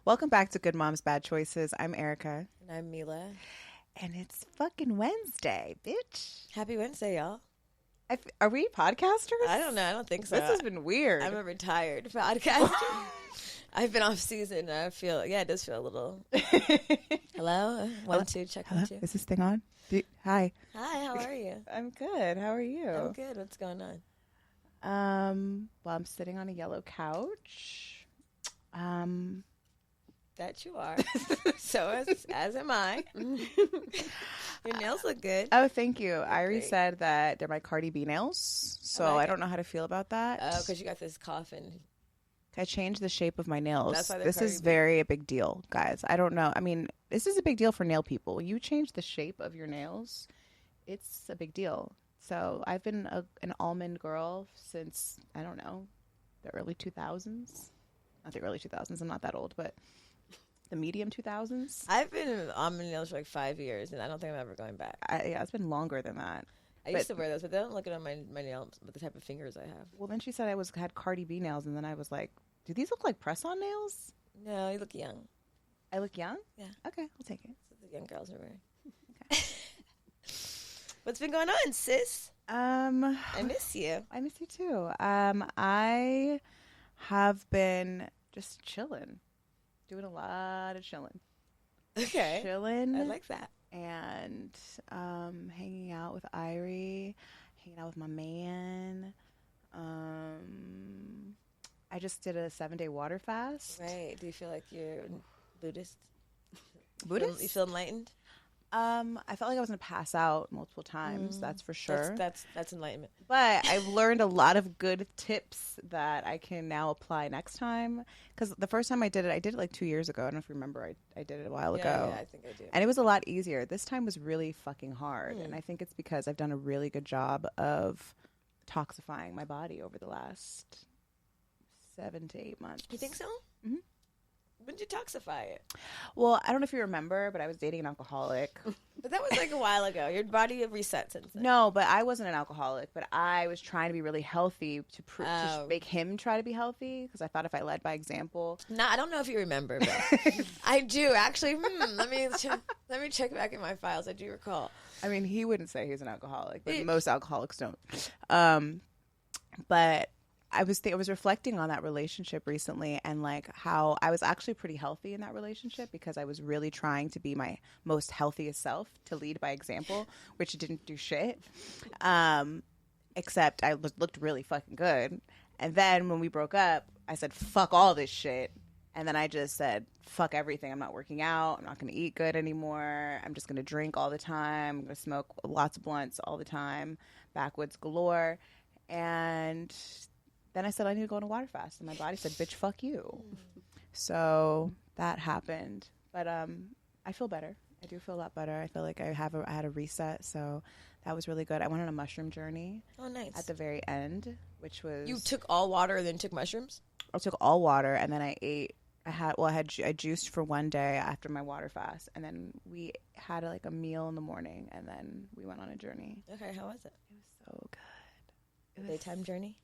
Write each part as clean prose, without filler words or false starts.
Welcome back to Good Moms Bad Choices. I'm Erica. And I'm Milah. And it's fucking Wednesday, bitch. Happy Wednesday, y'all. Are we podcasters? I don't know. I don't think so. This has been weird. I'm a retired podcaster. I've been off season. I feel, it does feel a little. Hello? One, two, check, Hello? 1, 2. Is this thing on? Hi. Hi, how are you? I'm good. How are you? I'm good. What's going on? Well, I'm sitting on a yellow couch. That you are. So as am I. Your nails look good. Oh, thank you. Irie great. said that they're my Cardi B nails, so I don't know how to feel about that. Oh, because you got this coffin. I changed the shape of my nails. That's why they're This is Cardi B. very a big deal, guys. I don't know. I mean, this is a big deal for nail people. You change the shape of your nails, it's a big deal. So I've been an almond girl since, I don't know, the early 2000s. Not the early 2000s. I'm not that old, but the medium 2000s. I've been on my nails for like 5 years, and I don't think I'm ever going back. Yeah, it's been longer than that. I used to wear those, but they don't look good on my nails with the type of fingers I have. Well, then she said I had Cardi B nails, and then I was like, do these look like press-on nails? No, you look young. I look young? Yeah. Okay, I'll take it. That's what the young girls are wearing. Okay. What's been going on, sis? I miss you. I miss you too. I have been just chilling, doing a lot of chilling. Okay. Chilling. I like that. And hanging out with Irie, hanging out with my man. I just did a 7-day water fast. Right. Do you feel like you're Buddhist? Buddhist? You feel enlightened? I felt like I was going to pass out multiple times. That's for sure. That's enlightenment. But I've learned a lot of good tips that I can now apply next time. Because the first time I did it like 2 years ago. I don't know if you remember. I did it a while ago. Yeah, I think I do. And it was a lot easier. This time was really fucking hard. And I think it's because I've done a really good job of toxifying my body over the last 7 to 8 months. You think so? Mm-hmm. When did you toxify it? Well, I don't know if you remember, but I was dating an alcoholic. But that was like a while ago. Your body had reset since then. No, but I wasn't an alcoholic, but I was trying to be really healthy to make him try to be healthy because I thought if I led by example. No, I don't know if you remember, but I do actually. Let me check back in my files. I do recall. I mean, he wouldn't say he's an alcoholic, but most alcoholics don't. But I was reflecting on that relationship recently and like how I was actually pretty healthy in that relationship because I was really trying to be my most healthiest self, to lead by example, which didn't do shit. Except I looked really fucking good. And then when we broke up, I said, fuck all this shit. And then I just said, fuck everything. I'm not working out. I'm not going to eat good anymore. I'm just going to drink all the time. I'm going to smoke lots of blunts all the time. Backwoods galore. And then I said, I need to go on a water fast. And my body said, bitch, fuck you. So that happened. But I feel better. I do feel a lot better. I feel like I had a reset. So that was really good. I went on a mushroom journey. Oh, nice. At the very end, which was... You took all water and then took mushrooms? I took all water and then I ate. I juiced for one day after my water fast. And then we had like a meal in the morning. And then we went on a journey. Okay, how was it? It was so good. It was Daytime journey?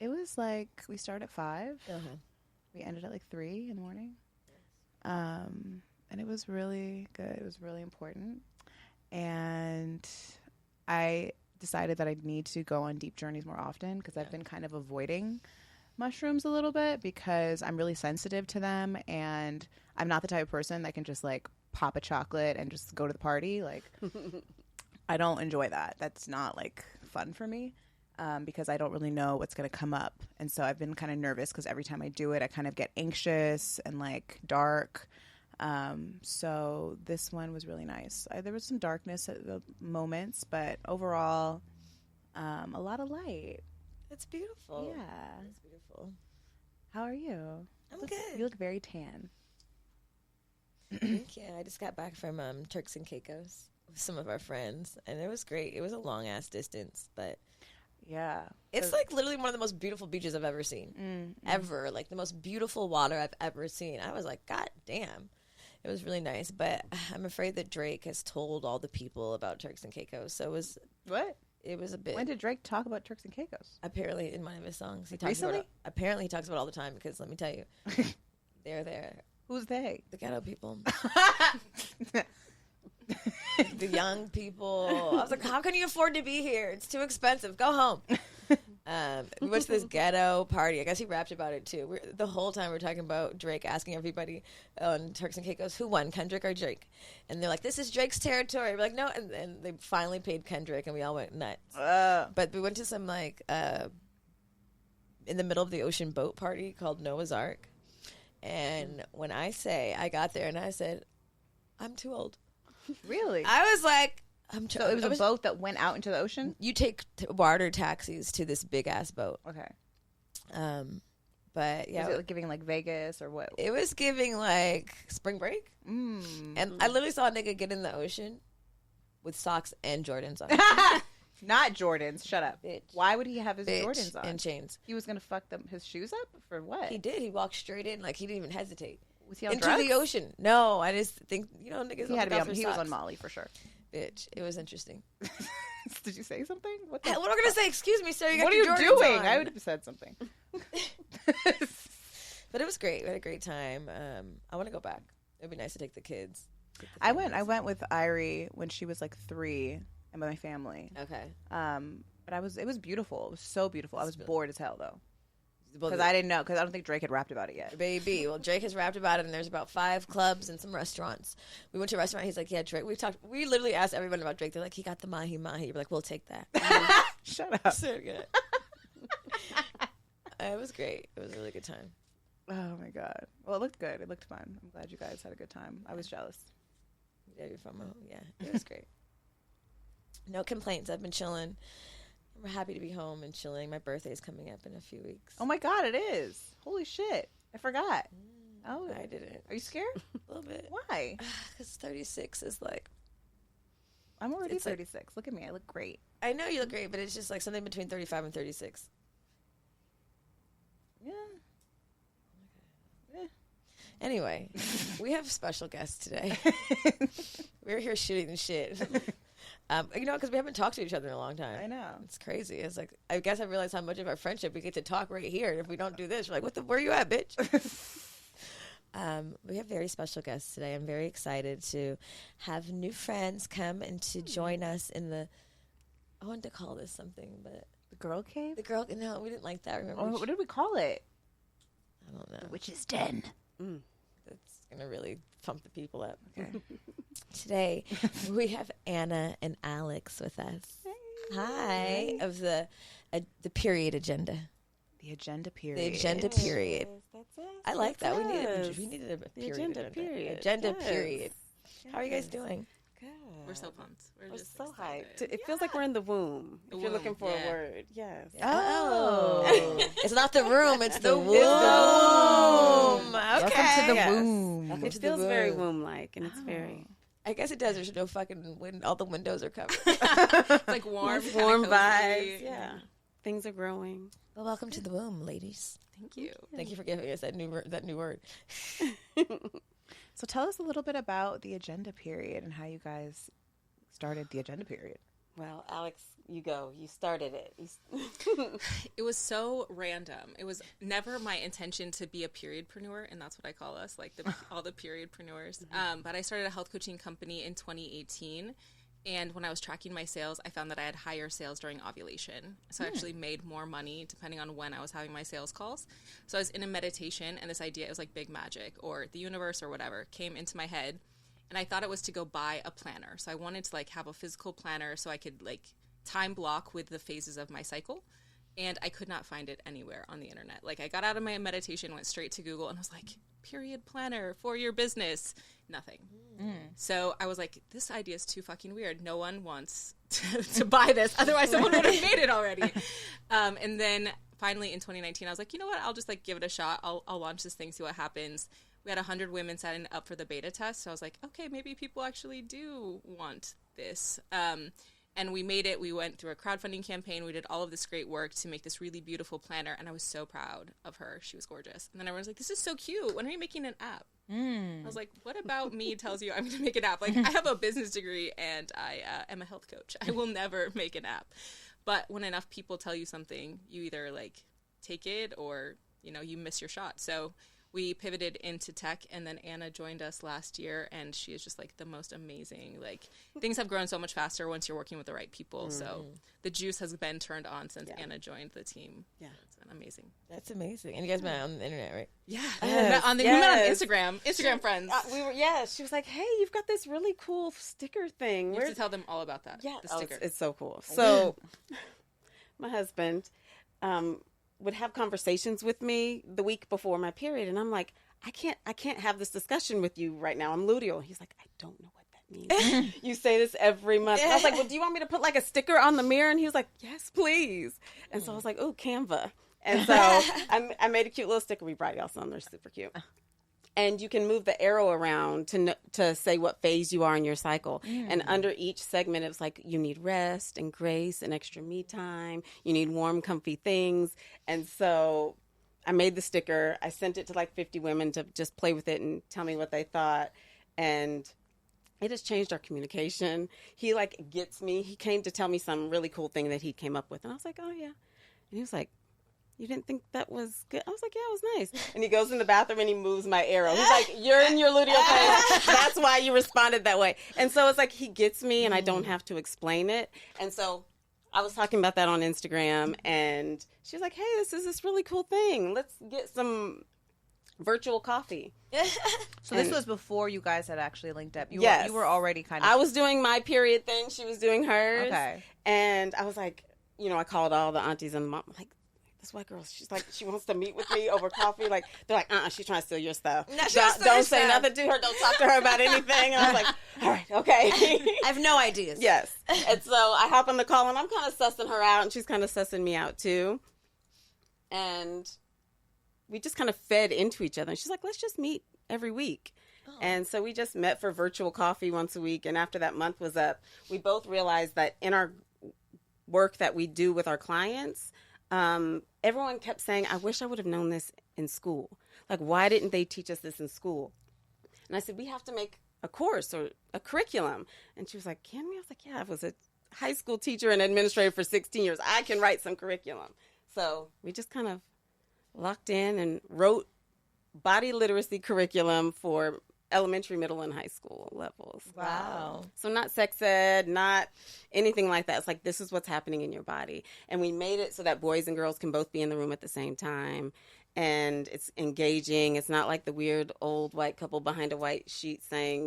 It was like, we started at 5. Uh-huh. We ended at like 3 in the morning. And it was really good. It was really important. And I decided that I need to go on deep journeys more often because I've been kind of avoiding mushrooms a little bit because I'm really sensitive to them. And I'm not the type of person that can just like pop a chocolate and just go to the party. Like, I don't enjoy that. That's not like fun for me. Because I don't really know what's going to come up. And so I've been kind of nervous because every time I do it, I kind of get anxious and like dark. So this one was really nice. There was some darkness at the moments, but overall, a lot of light. That's beautiful. Yeah. That's beautiful. How are you? I'm good. You look very tan. Thank you. I just got back from Turks and Caicos with some of our friends, and it was great. It was a long-ass distance, but... Yeah. It's like literally one of the most beautiful beaches I've ever seen. Ever. Like the most beautiful water I've ever seen. I was like, God damn. It was really nice. But I'm afraid that Drake has told all the people about Turks and Caicos. So it was... What? It was a bit... When did Drake talk about Turks and Caicos? Apparently in one of his songs. Recently? Apparently he talks about it all the time because let me tell you, they're there Who's they? The ghetto people. The young people. I was like, how can you afford to be here? It's too expensive. Go home. We went to this ghetto party. I guess he rapped about it too. The whole time we're talking about Drake asking everybody on Turks and Caicos who won, Kendrick or Drake, and they're like, "This is Drake's territory." We're like, "No," and they finally paid Kendrick, and we all went nuts. But we went to some like in the middle of the ocean boat party called Noah's Ark, and when I say I got there and I said, "I'm too old." Really? I was like. So it was a boat that went out into the ocean? You take water taxis to this big-ass boat. Okay. But, yeah. Was it giving, like, Vegas or what? It was giving, like, spring break. And I literally saw a nigga get in the ocean with socks and Jordans on. Not Jordans. Shut up. Bitch. Why would he have his Jordans on? And chains. He was going to fuck his shoes up? For what? He did. He walked straight in. Like, he didn't even hesitate. Was he on into drugs? the ocean. No, I just think, niggas he had to be on, he was on Molly for sure. Bitch, it was interesting. Did you say something? What am I going to say? Excuse me, sir. What are you doing? I would have said something. But it was great. We had a great time. I want to go back. It'd be nice to take the kids. I went with Irie when she was like 3 and with my family. Okay. But it was beautiful. It was so beautiful. I was bored as hell though. Because I didn't know. Because I don't think Drake had rapped about it yet. Baby. Well, Drake has rapped about it, and there's about 5 clubs and some restaurants. We went to a restaurant. He's like, yeah, Drake. We literally asked everyone about Drake. They're like, he got the mahi mahi. We're like, we'll take that. Shut up. So good. It was great. It was a really good time. Oh, my God. Well, it looked good. It looked fun. I'm glad you guys had a good time. I was jealous. Yeah, you're from home. Yeah, it was great. No complaints. I've been chilling. I'm happy to be home and chilling. My birthday is coming up in a few weeks. Oh, my God, it is. Holy shit. I forgot. Oh, I didn't. Are you scared? A little bit. Why? Because 36 is like... I'm already 36. Like, look at me. I look great. I know you look great, but it's just like something between 35 and 36. Yeah. Anyway, we have special guests today. We're here shooting the shit. Because we haven't talked to each other in a long time. I know. It's crazy. It's like, I guess I realized how much of our friendship we get to talk right here. And if we don't do this, we're like, where you at, bitch? We have very special guests today. I'm very excited to have new friends come and to join us in I wanted to call this something, but... The girl cave? No, we didn't like that. Remember? What did we call it? I don't know. The Witch's Den. That's going to really pump the people up. Okay. Today, we have Anna and Alyx with us. Hey. Hi. Of the period agenda. The agenda period. The agenda period. That's it. I like that. Yes. We needed a period. Agenda period. Agenda Yes. period. How are you guys doing? Good. We're so pumped. We're just so excited. hyped. It feels like we're in the womb. The if you're looking womb, for yeah. a word. Yes. Oh. It's not the room, it's the womb. Welcome to the womb. It feels very womb-like, and it's very... I guess it does. There's no fucking wind. All the windows are covered. It's like warm, Nice warm kinda cozy. vibes. Yeah. Things are growing. Well, welcome to the womb, ladies. Thank you. Thank you for giving us that new word. So tell us a little bit about the agenda period and how you guys started the agenda period. Well, Alyx, you go. You started it. It was so random. It was never my intention to be a periodpreneur, and that's what I call us, like all the periodpreneurs. But I started a health coaching company in 2018, and when I was tracking my sales, I found that I had higher sales during ovulation. So I actually made more money depending on when I was having my sales calls. So I was in a meditation, and this idea, it was like big magic or the universe or whatever, came into my head. And I thought it was to go buy a planner. So I wanted to like have a physical planner so I could like time block with the phases of my cycle. And I could not find it anywhere on the internet. Like I got out of my meditation, went straight to Google and was like, period planner for your business. Nothing. So I was like, this idea is too fucking weird. No one wants to buy this. Otherwise someone would have made it already. And then finally in 2019, I was like, you know what? I'll just like give it a shot. I'll launch this thing, see what happens. We had 100 women signing up for the beta test. So I was like, okay, maybe people actually do want this. And we made it. We went through a crowdfunding campaign. We did all of this great work to make this really beautiful planner. And I was so proud of her. She was gorgeous. And then everyone was like, this is so cute. When are you making an app? I was like, what about me tells you I'm going to make an app? Like, I have a business degree and I am a health coach. I will never make an app. But when enough people tell you something, you either like take it or, you know, you miss your shot. So we pivoted into tech, and then Anna joined us last year, and she is just like the most amazing. Like, things have grown so much faster once you're working with the right people. So the juice has been turned on since Anna joined the team. Yeah, it's been amazing. That's amazing. And you guys met on the internet, right? Yeah, Yes, we met on Instagram friends. She was like, "Hey, you've got this really cool sticker thing." You have to tell them all about that. Yeah, the sticker. It's so cool. So, my husband would have conversations with me the week before my period, and I'm like, I can't have this discussion with you right now. I'm luteal. He's like, I don't know what that means. You say this every month. And I was like, well, do you want me to put like a sticker on the mirror? And he was like, yes, please. And so I was like, oh, Canva. And so I made a cute little sticker. We brought y'all some. They're super cute. And you can move the arrow around to say what phase you are in your cycle. And under each segment, it's like you need rest and grace and extra me time. You need warm, comfy things. And so I made the sticker. I sent it to like 50 women to just play with it and tell me what they thought. And it has changed our communication. He like gets me. He came to tell me some really cool thing that he came up with. And I was like, oh, yeah. And he was like, you didn't think that was good? I was like, yeah, it was nice. And he goes in the bathroom and he moves my arrow. He's like, you're in your luteal phase. That's why you responded that way. And so it's like he gets me and I don't have to explain it. And so I was talking about that on Instagram and she was like, hey, this is this really cool thing. Let's get some virtual coffee. So this was before you guys had actually linked up. You were already kind of... I was doing my period thing. She was doing hers. Okay. And I was like, I called all the aunties and the mom. I'm like, this white girl, she's like, she wants to meet with me over coffee. Like, they're like, she's trying to steal your stuff. Don't say nothing to her. Don't talk to her about anything. And I was like, all right, okay. I have no ideas. Yes. And so I hop on the call and I'm kind of sussing her out and she's kind of sussing me out too. And we just kind of fed into each other. And she's like, let's just meet every week. And so we just met for virtual coffee once a week. And after that month was up, we both realized that in our work that we do with our clients, everyone kept saying, I wish I would have known this in school. Like, why didn't they teach us this in school? And I said, we have to make a course or a curriculum. And she was like, can we? I was like, yeah, I was a high school teacher and administrator for 16 years. I can write some curriculum. So we just kind of locked in and wrote body literacy curriculum for elementary, middle, and high school levels. Wow. So not sex ed, not anything like that. It's like, this is what's happening in your body. And we made it so that boys and girls can both be in the room at the same time. And it's engaging. It's not like the weird old white couple behind a white sheet saying,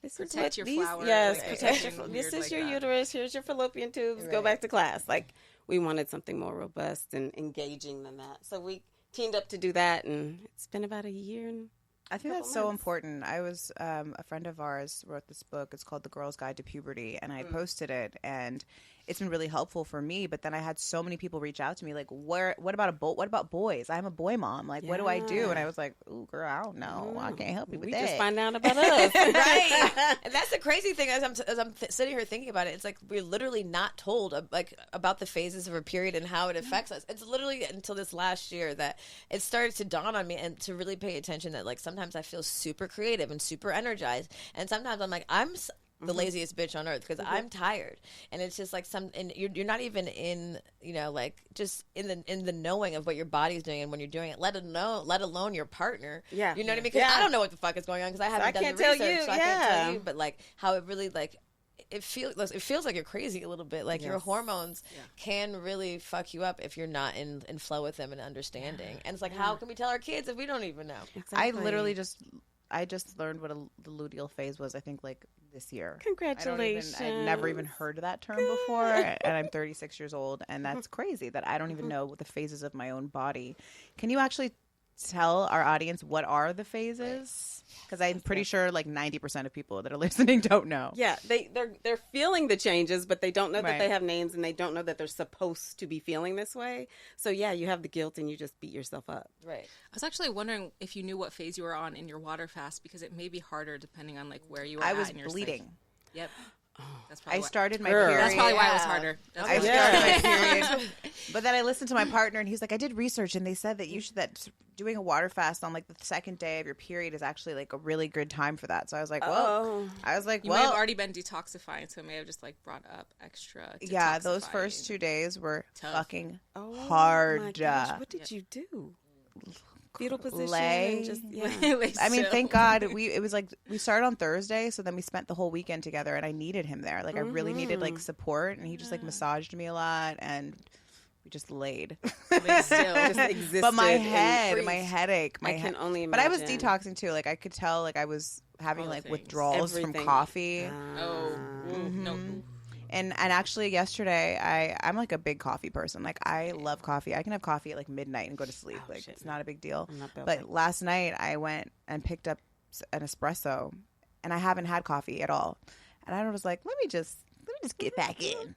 this Protect is what your flower. Yes, like, protect your weird this is like your that. uterus. Here's your fallopian tubes. Go back to class. Like, we wanted something more robust and engaging than that. So we teamed up to do that. And it's been about a year and I think that's so important. I was a friend of ours wrote this book. It's called The Girl's Guide to Puberty, and I posted it, and it's been really helpful for me. But then I had so many people reach out to me, like, what about boys? I'm a boy mom. Like, what do I do? And I was like, ooh, girl, I don't know. I can't help you with that. We just find out about us, right? And that's the crazy thing. As I'm sitting here thinking about it, it's like we're literally not told about the phases of a period and how it affects us. It's literally until this last year that it started to dawn on me and to really pay attention that like sometimes I feel super creative and super energized, and sometimes I'm like I'm the laziest bitch on earth because I'm tired, and it's just like and you're not even in like just in the knowing of what your body's doing and when you're doing it, let alone your partner. Yeah, you know what I mean? Because I don't know what the fuck is going on because I haven't done the research, so I can't tell you. But like how it really like. It feels like you're crazy a little bit. Like your hormones can really fuck you up if you're not in flow with them and understanding. And it's like, how can we tell our kids if we don't even know? Exactly. I literally just learned what the luteal phase was, I think, like this year. Congratulations. I'd never even heard of that term before, and I'm 36 years old, and that's crazy that I don't even know the phases of my own body. Can you actually tell our audience what are the phases? Because I'm pretty sure like 90% of people that are listening don't know. Yeah, they're feeling the changes, but they don't know that they have names, and they don't know that they're supposed to be feeling this way. So yeah, you have the guilt, and you just beat yourself up. Right. I was actually wondering if you knew what phase you were on in your water fast, because it may be harder depending on like where you are. I was in your bleeding. cycle. Yep. That's I started my period. That's probably why it was harder. I started my period, but then I listened to my partner, and he's like, "I did research, and they said that doing a water fast on like the second day of your period is actually like a really good time for that." So I was like, "Well," you may have already been detoxifying, so it may have just like brought up extra. Yeah, those first 2 days were fucking hard. My gosh, what did you do? fetal position lay. and just I mean, thank God it was like we started on Thursday, so then we spent the whole weekend together, and I needed him there. Like I really needed like support, and he just like massaged me a lot, and we just laid. But still, just existed. But my and head, my headache, I can only imagine. But I was detoxing too. Like I could tell, like I was having All the like things. withdrawals Everything. from coffee. No. And actually yesterday I'm like a big coffee person. Like I love coffee. I can have coffee at like midnight and go to sleep. Like shit, it's not a big deal. I'm not built But like last night I went and picked up an espresso, and I haven't had coffee at all. And I was like, let me just get back in.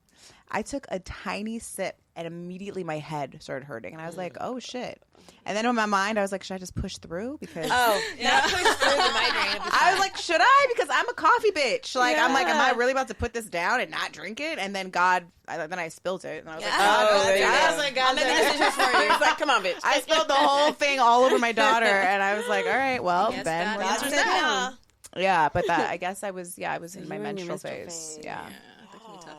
I took a tiny sip, and immediately my head started hurting, and I was like, oh shit. And then in my mind I was like, should I just push through? Because Not push through the migraine. I was like, should I? Because I'm a coffee bitch. Like, I'm like, am I Yeah. really about to put this down and not drink it? And then then I spilled it. And I was like, Yeah. God, Oh, there you I go. was like, God, I'll make the decision for you. It's like, come on, bitch. I spilled the whole thing all over my daughter. And I was like, all right, well, Yes, Ben, that what do you answers want to Yeah. do? Yeah, but that, I guess I was in my you were in your menstrual menstrual phase. phase. Yeah. That can be tough.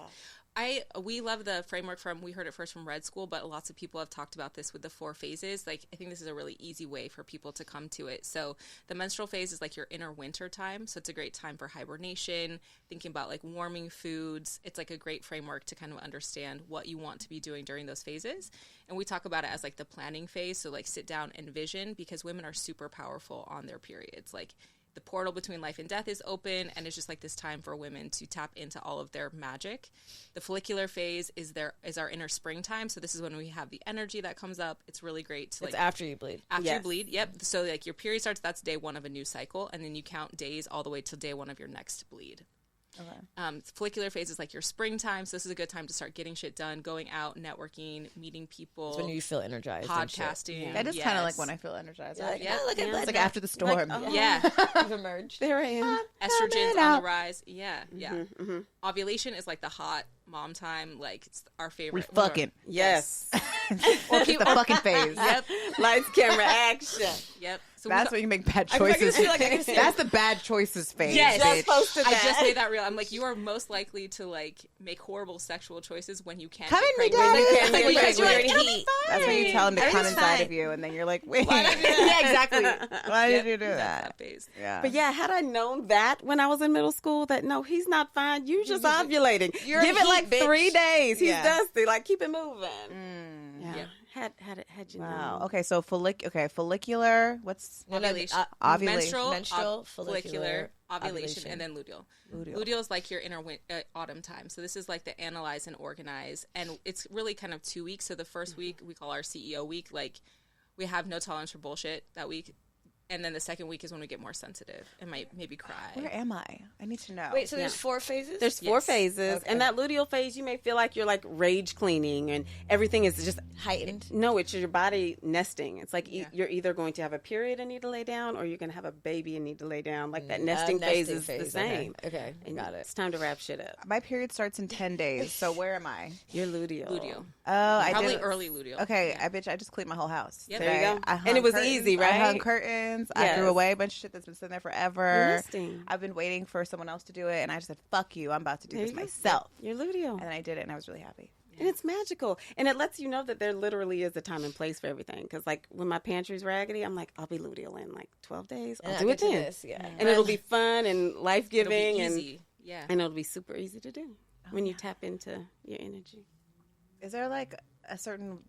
We love the framework we heard it first from Red School, but lots of people have talked about this with the 4 phases. Like, I think this is a really easy way for people to come to it. So the menstrual phase is like your inner winter time. So it's a great time for hibernation, thinking about like warming foods. It's like a great framework to kind of understand what you want to be doing during those phases. And we talk about it as like the planning phase. So like sit down and vision, because women are super powerful on their periods. Like, the portal between life and death is open, and it's just like this time for women to tap into all of their magic. The follicular phase is our inner springtime, so this is when we have the energy that comes up. It's really great to It's after you bleed. after you Yes. bleed. Yep. So like your period starts, that's day 1 of a new cycle, and then you count days all the way till day 1 of your next bleed. Follicular phase is like your springtime, so this is a good time to start getting shit done, going out, networking, meeting people, It's when you feel energized. and shit. podcasting. That is kind of like when I feel energized. You're like, Right? yeah, look at Yeah. that. It's like after the storm. Yeah. You've emerged. There I am. Estrogen's out. on the rise. Yeah, yeah. Ovulation is like the hot mom time. Like, it's our favorite. We fucking. Yes. Or just the fucking phase. Yep. Lights, camera, action. Yep. So That's when you make bad I can choices. feel like I can see That's the bad choices phase. Yes. bitch. Just posted I that. just made that real. I'm like, you are most likely to like make horrible sexual choices when you can't. Come get in, me pregnant. daddy. You can't Like, get because you're pregnant. in heat. That's when you tell them to come Everything's inside fine. of you, and then you're like, wait. Yeah, exactly. Why Yep, did you do that's that? phase. Yeah. But yeah, had I known that when I was in middle school, that no, he's not fine. You just ovulating. You're Give it heat, like bitch. 3 days. He's Yeah. dusty. Like, keep it moving. Yeah. Yep. Had you Wow. known. Okay, so follicular. What's Ovulation. ovulation? Menstrual, follicular, ovulation, and then luteal. Luteal is like your inner autumn time. So this is like the analyze and organize, and it's really kind of 2 weeks. So the first week we call our CEO week. Like, we have no tolerance for bullshit that week, and then the second week is when we get more sensitive and might maybe cry. Where am I? I need to know. Wait, so there's 4 phases? There's 4 Yes. phases, Okay. and that luteal phase, you may feel like you're like rage cleaning, and everything is just heightened. No, it's your body nesting. It's like Yeah. you're either going to have a period and need to lay down, or you're going to have a baby and need to lay down. Like that nesting phase is the same. Okay, And got it. It's time to wrap shit up. My period starts in 10 days. So where am I? You're luteal. Luteal. Oh, I Probably did. early luteal. Okay, I just cleaned my whole house. Yep. There you today. go. I hung And it was curtains. easy, I hung right? curtains. Yes. I threw away a bunch of shit that's been sitting there You're forever. nesting. I've been waiting for someone else to do it, and I just said, "Fuck you! I'm about to do There this you go. myself." You're luteal. And then I did it, and I was really happy. And it's magical. And it lets you know that there literally is a time and place for everything. Because, like, when my pantry's raggedy, I'm like, I'll be luteal in like 12 days. I'll And do I'll it get to then. this, yeah. And it'll be fun and It'll life-giving. be and easy. Yeah. And it'll be super easy to do when you tap into your energy. Is there like a certain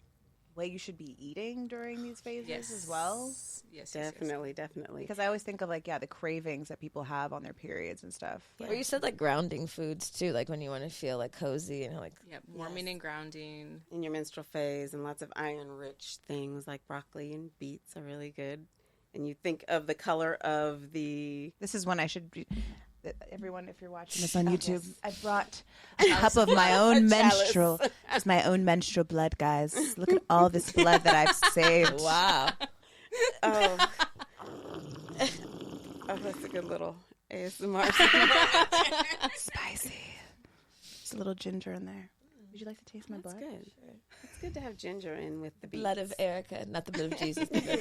way you should be eating during these phases as well? Yes. Definitely, definitely. Because I always think of like, the cravings that people have on their periods and stuff. Or you said like grounding foods too, like when you want to feel like cozy and like. Yep. Warming and grounding. In your menstrual phase, and lots of iron-rich things like broccoli and beets are really good. And you think of the color of the... This is when I should be. Everyone, if you're watching this on YouTube, I brought a cup of my own menstrual. It's my own menstrual blood, guys. Look at all this blood that I've saved. Wow. Oh, that's a good little ASMR. Spicy. There's a little ginger in there. Would you like to taste my That's blood? good. It's good to have ginger in with the beets. Blood of Erica, not the blood of Jesus. The blood of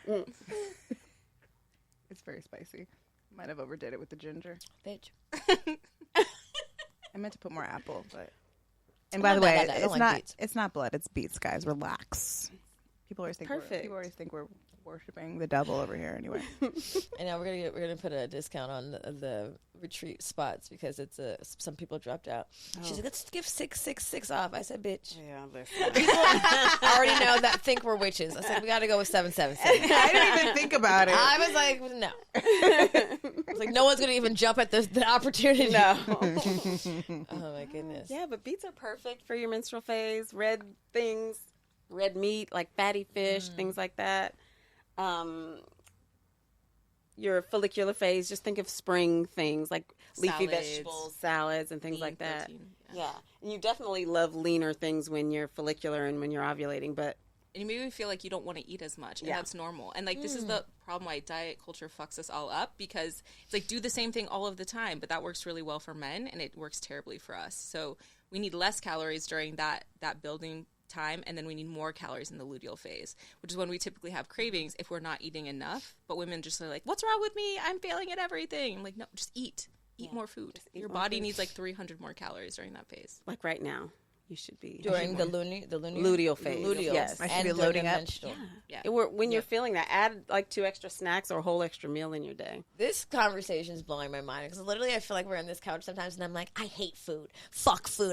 Erica. It's very spicy. Might have overdid it with the ginger. Bitch. I meant to put more apple, but. And by the not way, bad. I don't it's like not. beets. It's not blood. It's beets, guys. Relax. People always think Perfect. people always think we're worshiping the devil over here. Anyway, And now we're gonna put a discount on the retreat spots because it's some people dropped out. She's like, let's give 666 off. I said, bitch. Yeah, listen. People already know that think we're witches. I said we got to go with 777. I didn't even think about it. I was like, no. I was like, no one's gonna even jump at the opportunity. No. Oh my goodness. Yeah, but beets are perfect for your menstrual phase. Red things, red meat, like fatty fish, things like that. Your follicular phase, just think of spring things like leafy Salads. vegetables, salads, and things Lean like that. protein, Yeah. And you definitely love leaner things when you're follicular and when you're ovulating, but And you maybe feel like you don't want to eat as much, and Yeah. that's normal. And like this is the problem why diet culture fucks us all up, because it's like do the same thing all of the time, but that works really well for men and it works terribly for us. So we need less calories during that building time, and then we need more calories in the luteal phase, which is when we typically have cravings if we're not eating enough. But women just are like, what's wrong with me? I'm failing at everything. I'm like, no, just eat more food. eat Your more body food. needs like 300 more calories during that phase. like right now, you should be During the luteal phase. luteal, Yes. I should and be during loading the up. menstrual. Yeah. When you're feeling that, add like 2 extra snacks or a whole extra meal in your day. This conversation is blowing my mind because literally I feel like we're on this couch sometimes and I'm like, I hate food. Fuck food.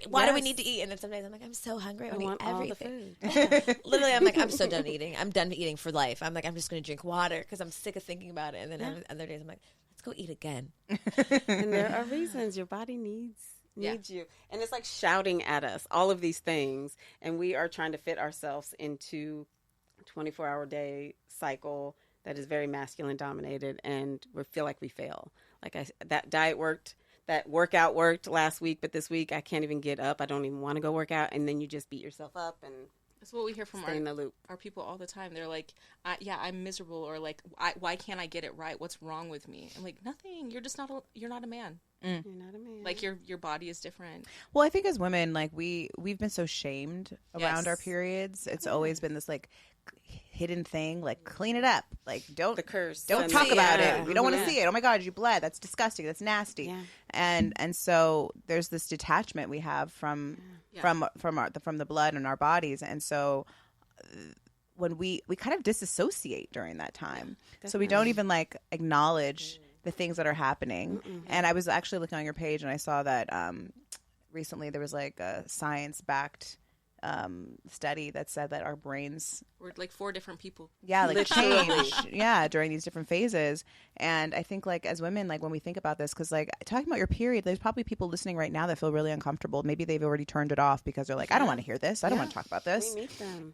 Why do we Yes. need to eat? And then sometimes I'm like, I'm so hungry. I I want want to all eat the everything. food. Literally, I'm like, I'm so done eating. I'm done eating for life. I'm like, I'm just going to drink water because I'm sick of thinking about it. And then other days I'm like, let's go eat again. And there are reasons your body needs you. And it's like shouting at us, all of these things. And we are trying to fit ourselves into a 24-hour day cycle that is very masculine dominated, and we feel like we fail. Like that diet worked, that workout worked last week, but this week I can't even get up. I don't even want to go work out. And then you just beat yourself up and That's what we hear from stay in the loop. our people all the time. They're like, I'm miserable, or like, why can't I get it right? What's wrong with me? I'm like, nothing. You're just you're not a man. You're not a man. Like your body is different. Well, I think as women, like we've been so shamed around Yes. our periods. It's always been this like hidden thing, like clean it up, like don't The curse. don't and talk the- about yeah. it. We don't want to Yeah. see it. Oh my God, you bled. That's disgusting. That's nasty. Yeah. And so there's this detachment we have from the blood in our bodies, and so when we kind of disassociate during that time, so we don't even like acknowledge the things that are happening. And I was actually looking on your page and I saw that recently there was like a science-backed study that said that our brains We're like 4 different people. like Literally. change during these different phases. And I think like as women, like when we think about this, because like talking about your period, there's probably people listening right now that feel really uncomfortable. Maybe they've already turned it off because they're like, I don't want to hear this. I don't want to talk about this. We meet them.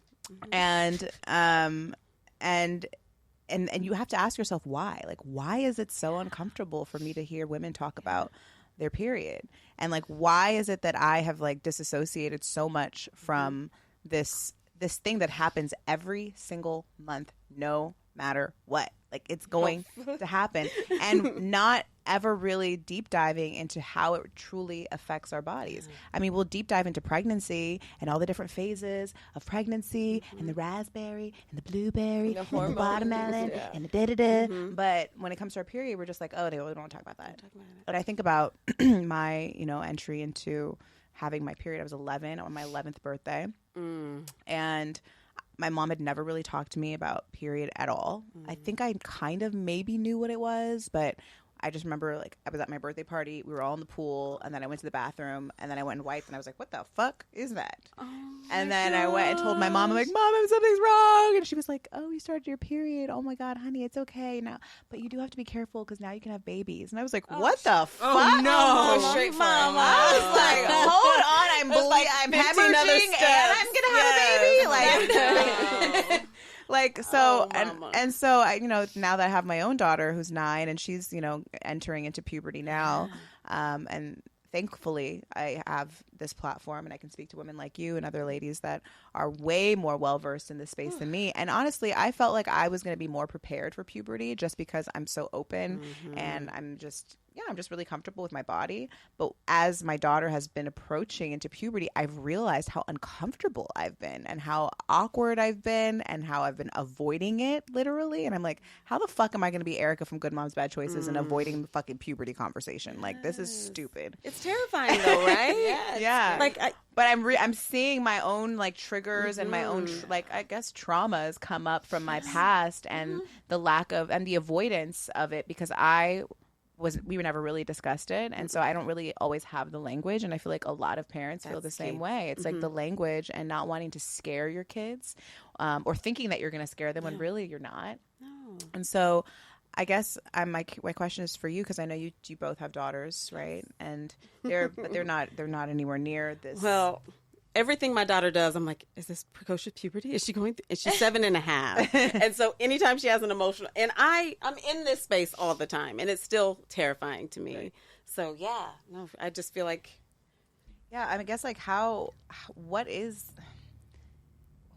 And you have to ask yourself why. Like, why is it so uncomfortable for me to hear women talk about their period? And like, why is it that I have like disassociated so much from this thing that happens every single month, no matter what? Like, it's going to happen, and not ever really deep diving into how it truly affects our bodies. I mean, we'll deep dive into pregnancy and all the different phases of pregnancy and the raspberry and the blueberry and the hormones, watermelon and the da-da-da. But when it comes to our period, we're just like, oh, no, we don't want to talk about that. But I think about my, entry into having my period. I was 11 on my 11th birthday. And my mom had never really talked to me about period at all. I think I kind of maybe knew what it was, but I just remember like I was at my birthday party. We were all in the pool, and then I went to the bathroom, and then I went and wiped, and I was like, "What the fuck is that?" And then I went and told my mom, "I'm like, Mom, something's wrong." And she was like, "Oh, you started your period. Oh my God, honey, it's okay now, but you do have to be careful because now you can have babies." And I was like, "What the fuck?" Oh, no. Go straight for it. I was like, "Hold on, I'm 15 other hemorrhaging and I'm gonna have a baby." Like so, and so I, now that I have my own daughter who's 9 and she's, entering into puberty now, and thankfully I have this platform and I can speak to women like you and other ladies that are way more well versed in this space than me. And honestly, I felt like I was going to be more prepared for puberty just because I'm so open and I'm just I'm just really comfortable with my body. But as my daughter has been approaching into puberty, I've realized how uncomfortable I've been and how awkward I've been and how I've been avoiding it literally. And I'm like, how the fuck am I going to be Erica from Good Moms Bad Choices and avoiding the fucking puberty conversation? Like, this is stupid. It's terrifying though, right? Yeah. Like, But I'm seeing my own like triggers and my own like I guess traumas come up from my past and the lack of and the avoidance of it because we were never really discussed it, and so I don't really always have the language, and I feel like a lot of parents feel the same way. It's like the language and not wanting to scare your kids, or thinking that you're going to scare them when really you're not. No. And so, I guess my question is for you because I know you both have daughters, right? And they're not anywhere near this. Well, everything my daughter does, I'm like, is this precocious puberty? Is she going through? And she's 7.5. And so anytime she has an emotional, and I'm in this space all the time, and it's still terrifying to me. Right. So yeah, no, I just feel like, yeah, I guess like what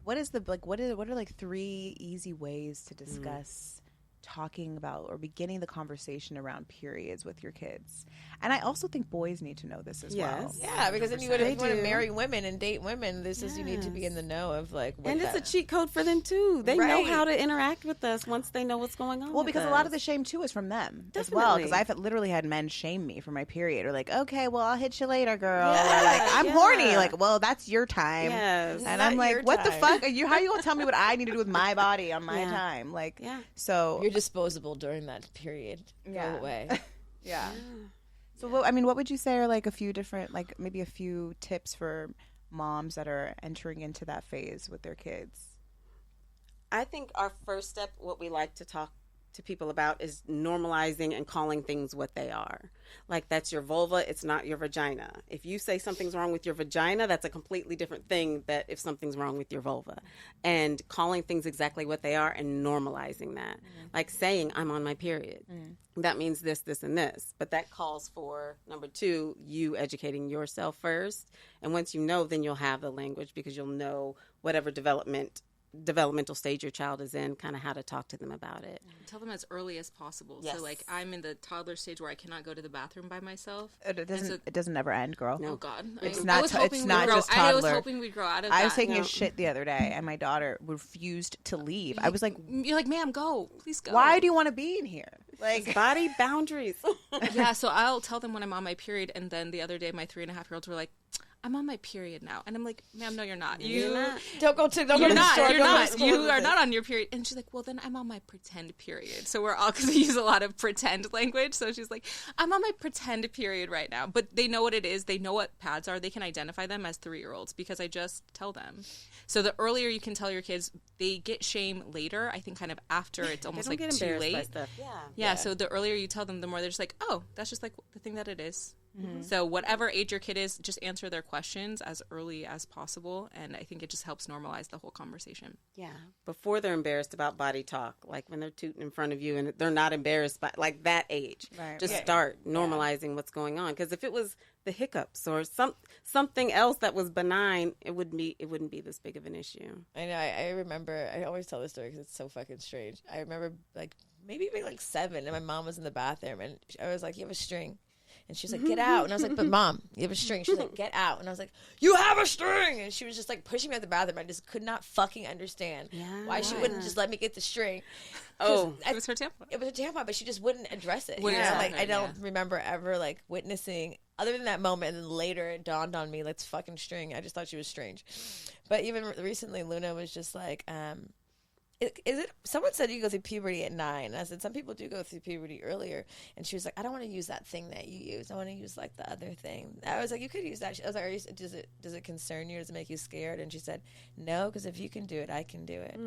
are like 3 easy ways to discuss talking about or beginning the conversation around periods with your kids? And I also think boys need to know this as well. Yeah, because then you want to marry women and date women. This is, you need to be in the know of like what and it's a cheat code for them too. They know how to interact with us once they know what's going on. Well, because a lot of the shame too is from them as well. Because I've literally had men shame me for my period, or like, okay, well, I'll hit you later, girl. Yeah, or like, I'm horny. Like, well, that's your time. Yes. And I'm like, what the fuck? How are you gonna tell me what I need to do with my body on my time? Like, so you're disposable during that period. Go away. Yeah. So, what would you say are like a few different, like maybe a few tips for moms that are entering into that phase with their kids? I think our first step, what we like to talk to people about, is normalizing and calling things what they are. Like, that's your vulva, it's not your vagina. If you say something's wrong with your vagina, that's a completely different thing than if something's wrong with your vulva. And calling things exactly what they are and normalizing that. Like saying, I'm on my period. That means this, this, and this. But that calls for, number 2, you educating yourself first. And once you know, then you'll have the language, because you'll know whatever developmental stage your child is in, kind of how to talk to them about it. Tell them as early as possible. Yes. So like, I'm in the toddler stage where I cannot go to the bathroom by myself. It doesn't ever end, girl. No. Oh God, it's not just toddler. I was hoping we'd grow out of that. I was taking a shit the other day, and my daughter refused to leave. I was like, "You're like, ma'am, go, please go. Why do you want to be in here?" Like, body boundaries. Yeah, so I'll tell them when I'm on my period, and then the other day, my 3.5-year-olds were like, I'm on my period now. And I'm like, ma'am, no, you're not. You're not. Don't go to the store. You're not. You are not on your period. And she's like, well, then I'm on my pretend period. So we're all, because we use a lot of pretend language. So she's like, I'm on my pretend period right now. But they know what it is. They know what pads are. They can identify them as 3-year-olds because I just tell them. So the earlier you can tell your kids, they get shame later. I think kind of after it's almost like too late. Yeah. So the earlier you tell them, the more they're just like, oh, that's just like the thing that it is. Mm-hmm. So whatever age your kid is, just answer their questions as early as possible, and I think it just helps normalize the whole conversation. Yeah, before they're embarrassed about body talk, like when they're tooting in front of you and they're not embarrassed by like that age. Right. Just start normalizing what's going on, because if it was the hiccups or something else that was benign, it wouldn't be this big of an issue. I know. I remember. I always tell this story because it's so fucking strange. I remember like maybe being like 7, and my mom was in the bathroom, and I was like, "You have a string." And she's like, get out. And I was like, but Mom, you have a string. She's like, get out. And I was like, you have a string. And she was just like pushing me out the bathroom. I just could not fucking understand why she wouldn't just let me get the string. Oh, it was her tampon. It was a tampon, but she just wouldn't address it. I don't remember ever like witnessing, other than that moment. And then later it dawned on me, let's fucking string. I just thought she was strange. But even recently, Luna was just like, someone said you go through puberty at 9. And I said, some people do go through puberty earlier. And she was like, I don't want to use that thing that you use. I want to use like the other thing. I was like, you could use that. I was like, does it concern you? Does it make you scared? And she said, no, because if you can do it, I can do it.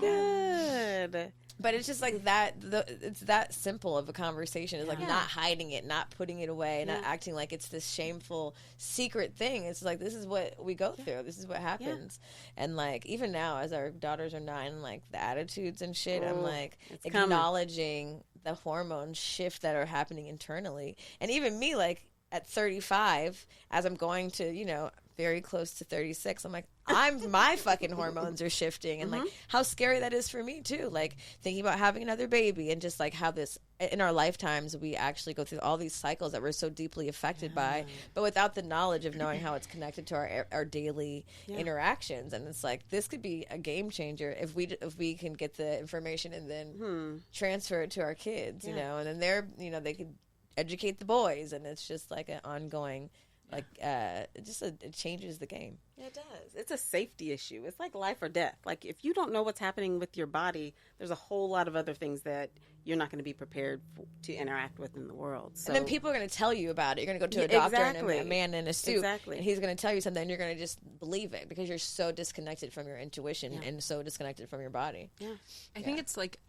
Good. But it's just like that. It's that simple of a conversation. It's like not hiding it, not putting it away, not acting like it's this shameful secret thing. It's like, this is what we go through. This is what happens. And like, even now, as our daughters are 9, like the attitudes and shit, I'm like acknowledging the hormone shift that are happening internally. And even me, like at 35, as I'm going to, very close to 36, I'm like, my fucking hormones are shifting, and like how scary that is for me too. Like thinking about having another baby, and just like how this in our lifetimes, we actually go through all these cycles that we're so deeply affected by, but without the knowledge of knowing how it's connected to our daily interactions. And it's like, this could be a game changer if we can get the information and then transfer it to our kids, you know, and then they're, you know, they could educate the boys, and it's just like an ongoing, like, it changes the game. Yeah, it does. It's a safety issue. It's like life or death. Like, if you don't know what's happening with your body, there's a whole lot of other things that you're not going to be prepared to interact with in the world. So, and then people are going to tell you about it. You're going to go to a doctor and a man in a suit, and he's going to tell you something, and you're going to just believe it because you're so disconnected from your intuition and so disconnected from your body. Yeah, I think it's like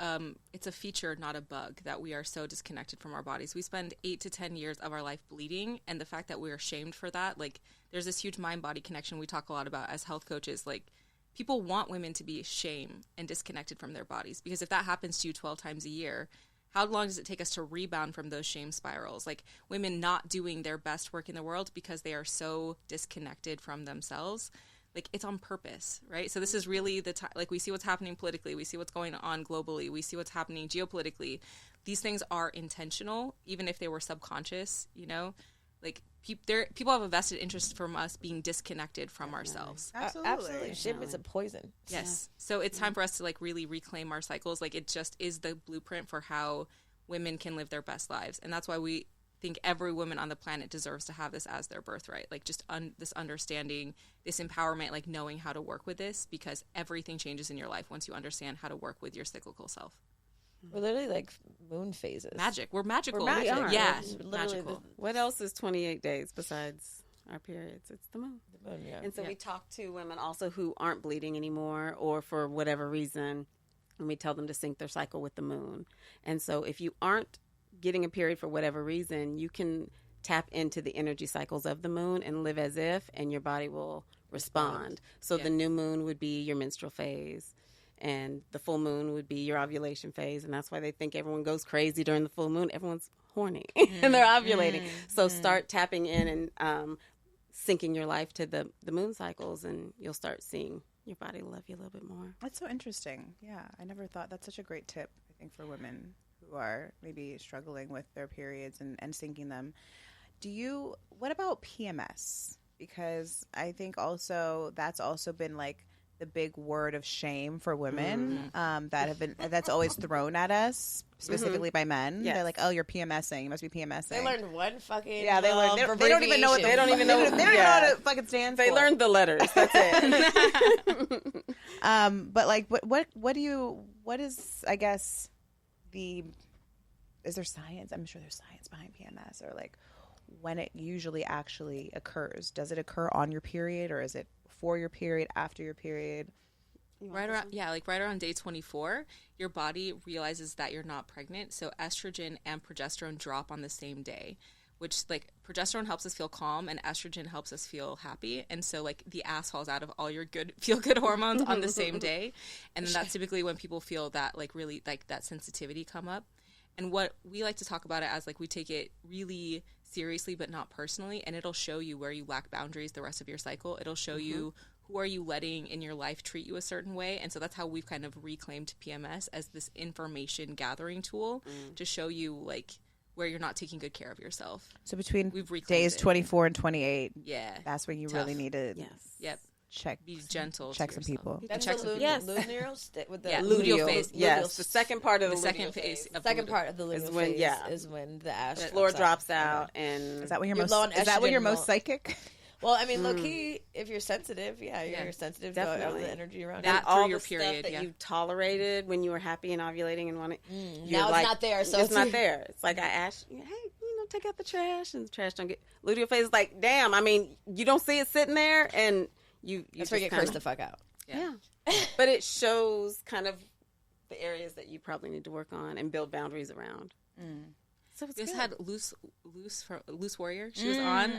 it's a feature, not a bug, that we are so disconnected from our bodies. We spend 8 to 10 years of our life bleeding, and the fact that we are shamed for that, like, there's this huge mind-body connection we talk a lot about as health coaches. Like, people want women to be shamed and disconnected from their bodies, because if that happens to you 12 times a year, how long does it take us to rebound from those shame spirals? Like, women not doing their best work in the world because they are so disconnected from themselves. Like, it's on purpose, right? So this is really the time, like, we see what's happening politically. We see what's going on globally. We see what's happening geopolitically. These things are intentional, even if they were subconscious, you know? Like, people have a vested interest from us being disconnected from ourselves. Absolutely. Shame is a poison. Yes. So it's time for us to, like, really reclaim our cycles. Like, it just is the blueprint for how women can live their best lives. And that's why we think every woman on the planet deserves to have this as their birthright. Like, just this understanding, this empowerment, like, knowing how to work with this, because everything changes in your life once you understand how to work with your cyclical self. We're literally like moon phases. Magic. We're magical. We're magic. We are. Yeah, We're magical. What else is 28 days besides our periods? It's the moon. The moon, yeah. And so we talk to women also who aren't bleeding anymore, or for whatever reason, and we tell them to sync their cycle with the moon. And so if you aren't getting a period for whatever reason, you can tap into the energy cycles of the moon and live as if, and your body will respond. So the new moon would be your menstrual phase, and the full moon would be your ovulation phase. And that's why they think everyone goes crazy during the full moon. Everyone's horny and they're ovulating. So start tapping in and syncing your life to the moon cycles, and you'll start seeing your body love you a little bit more. That's so interesting. Yeah, I never thought. That's such a great tip, I think, for women who are maybe struggling with their periods and syncing them. What about PMS? Because I think also that's also been like the big word of shame for women that's always thrown at us, specifically by men. Yes. They're like, "Oh, you're PMSing. You must be PMSing." They learned one fucking They don't even know what They don't even know what it fucking stands They for. learned the letters. That's it. But like, what is, I guess, is there science? I'm sure there's science behind PMS, or like when it usually actually occurs. Does it occur on your period, or is it for your period, after your period? Right around day 24, your body realizes that you're not pregnant. So estrogen and progesterone drop on the same day, which, like, progesterone helps us feel calm and estrogen helps us feel happy. And so, like, the ass falls out of all your feel good hormones on the same day. And then that's typically when people feel that, like, really, like, that sensitivity come up. And what we like to talk about it as, like, we take it really seriously but not personally, and it'll show you where you lack boundaries the rest of your cycle. It'll show you who are you letting in your life treat you a certain way. And so that's how we've kind of reclaimed PMS as this information gathering tool to show you, like, where you're not taking good care of yourself. So between days 24 and 28, that's when you Tough. really need to Be gentle. check to some yourself. people. That's Check the some Yes. luteal with the luteal phase. Yes, the second part of the second luteal phase. The second part of the luteal is when phase is when the ash the floor drops drops out, and Is that when you're You're low on most? Is that when estrogen you're most low. psychic? Well, I mean, low key, if you're sensitive, you're sensitive to all Definitely. the energy around and That all through your the period, stuff that you tolerated when you were happy and ovulating and wanting. Now it's not there, so it's not there. It's like I asked, hey, take out the trash, and the trash don't get. Luteal phase is like, damn. I mean, you don't see it sitting there, and you That's where you get cursed the fuck out. Yeah. But it shows kind of the areas that you probably need to work on and build boundaries around. So it's This good. had Loose Warrior. She was on.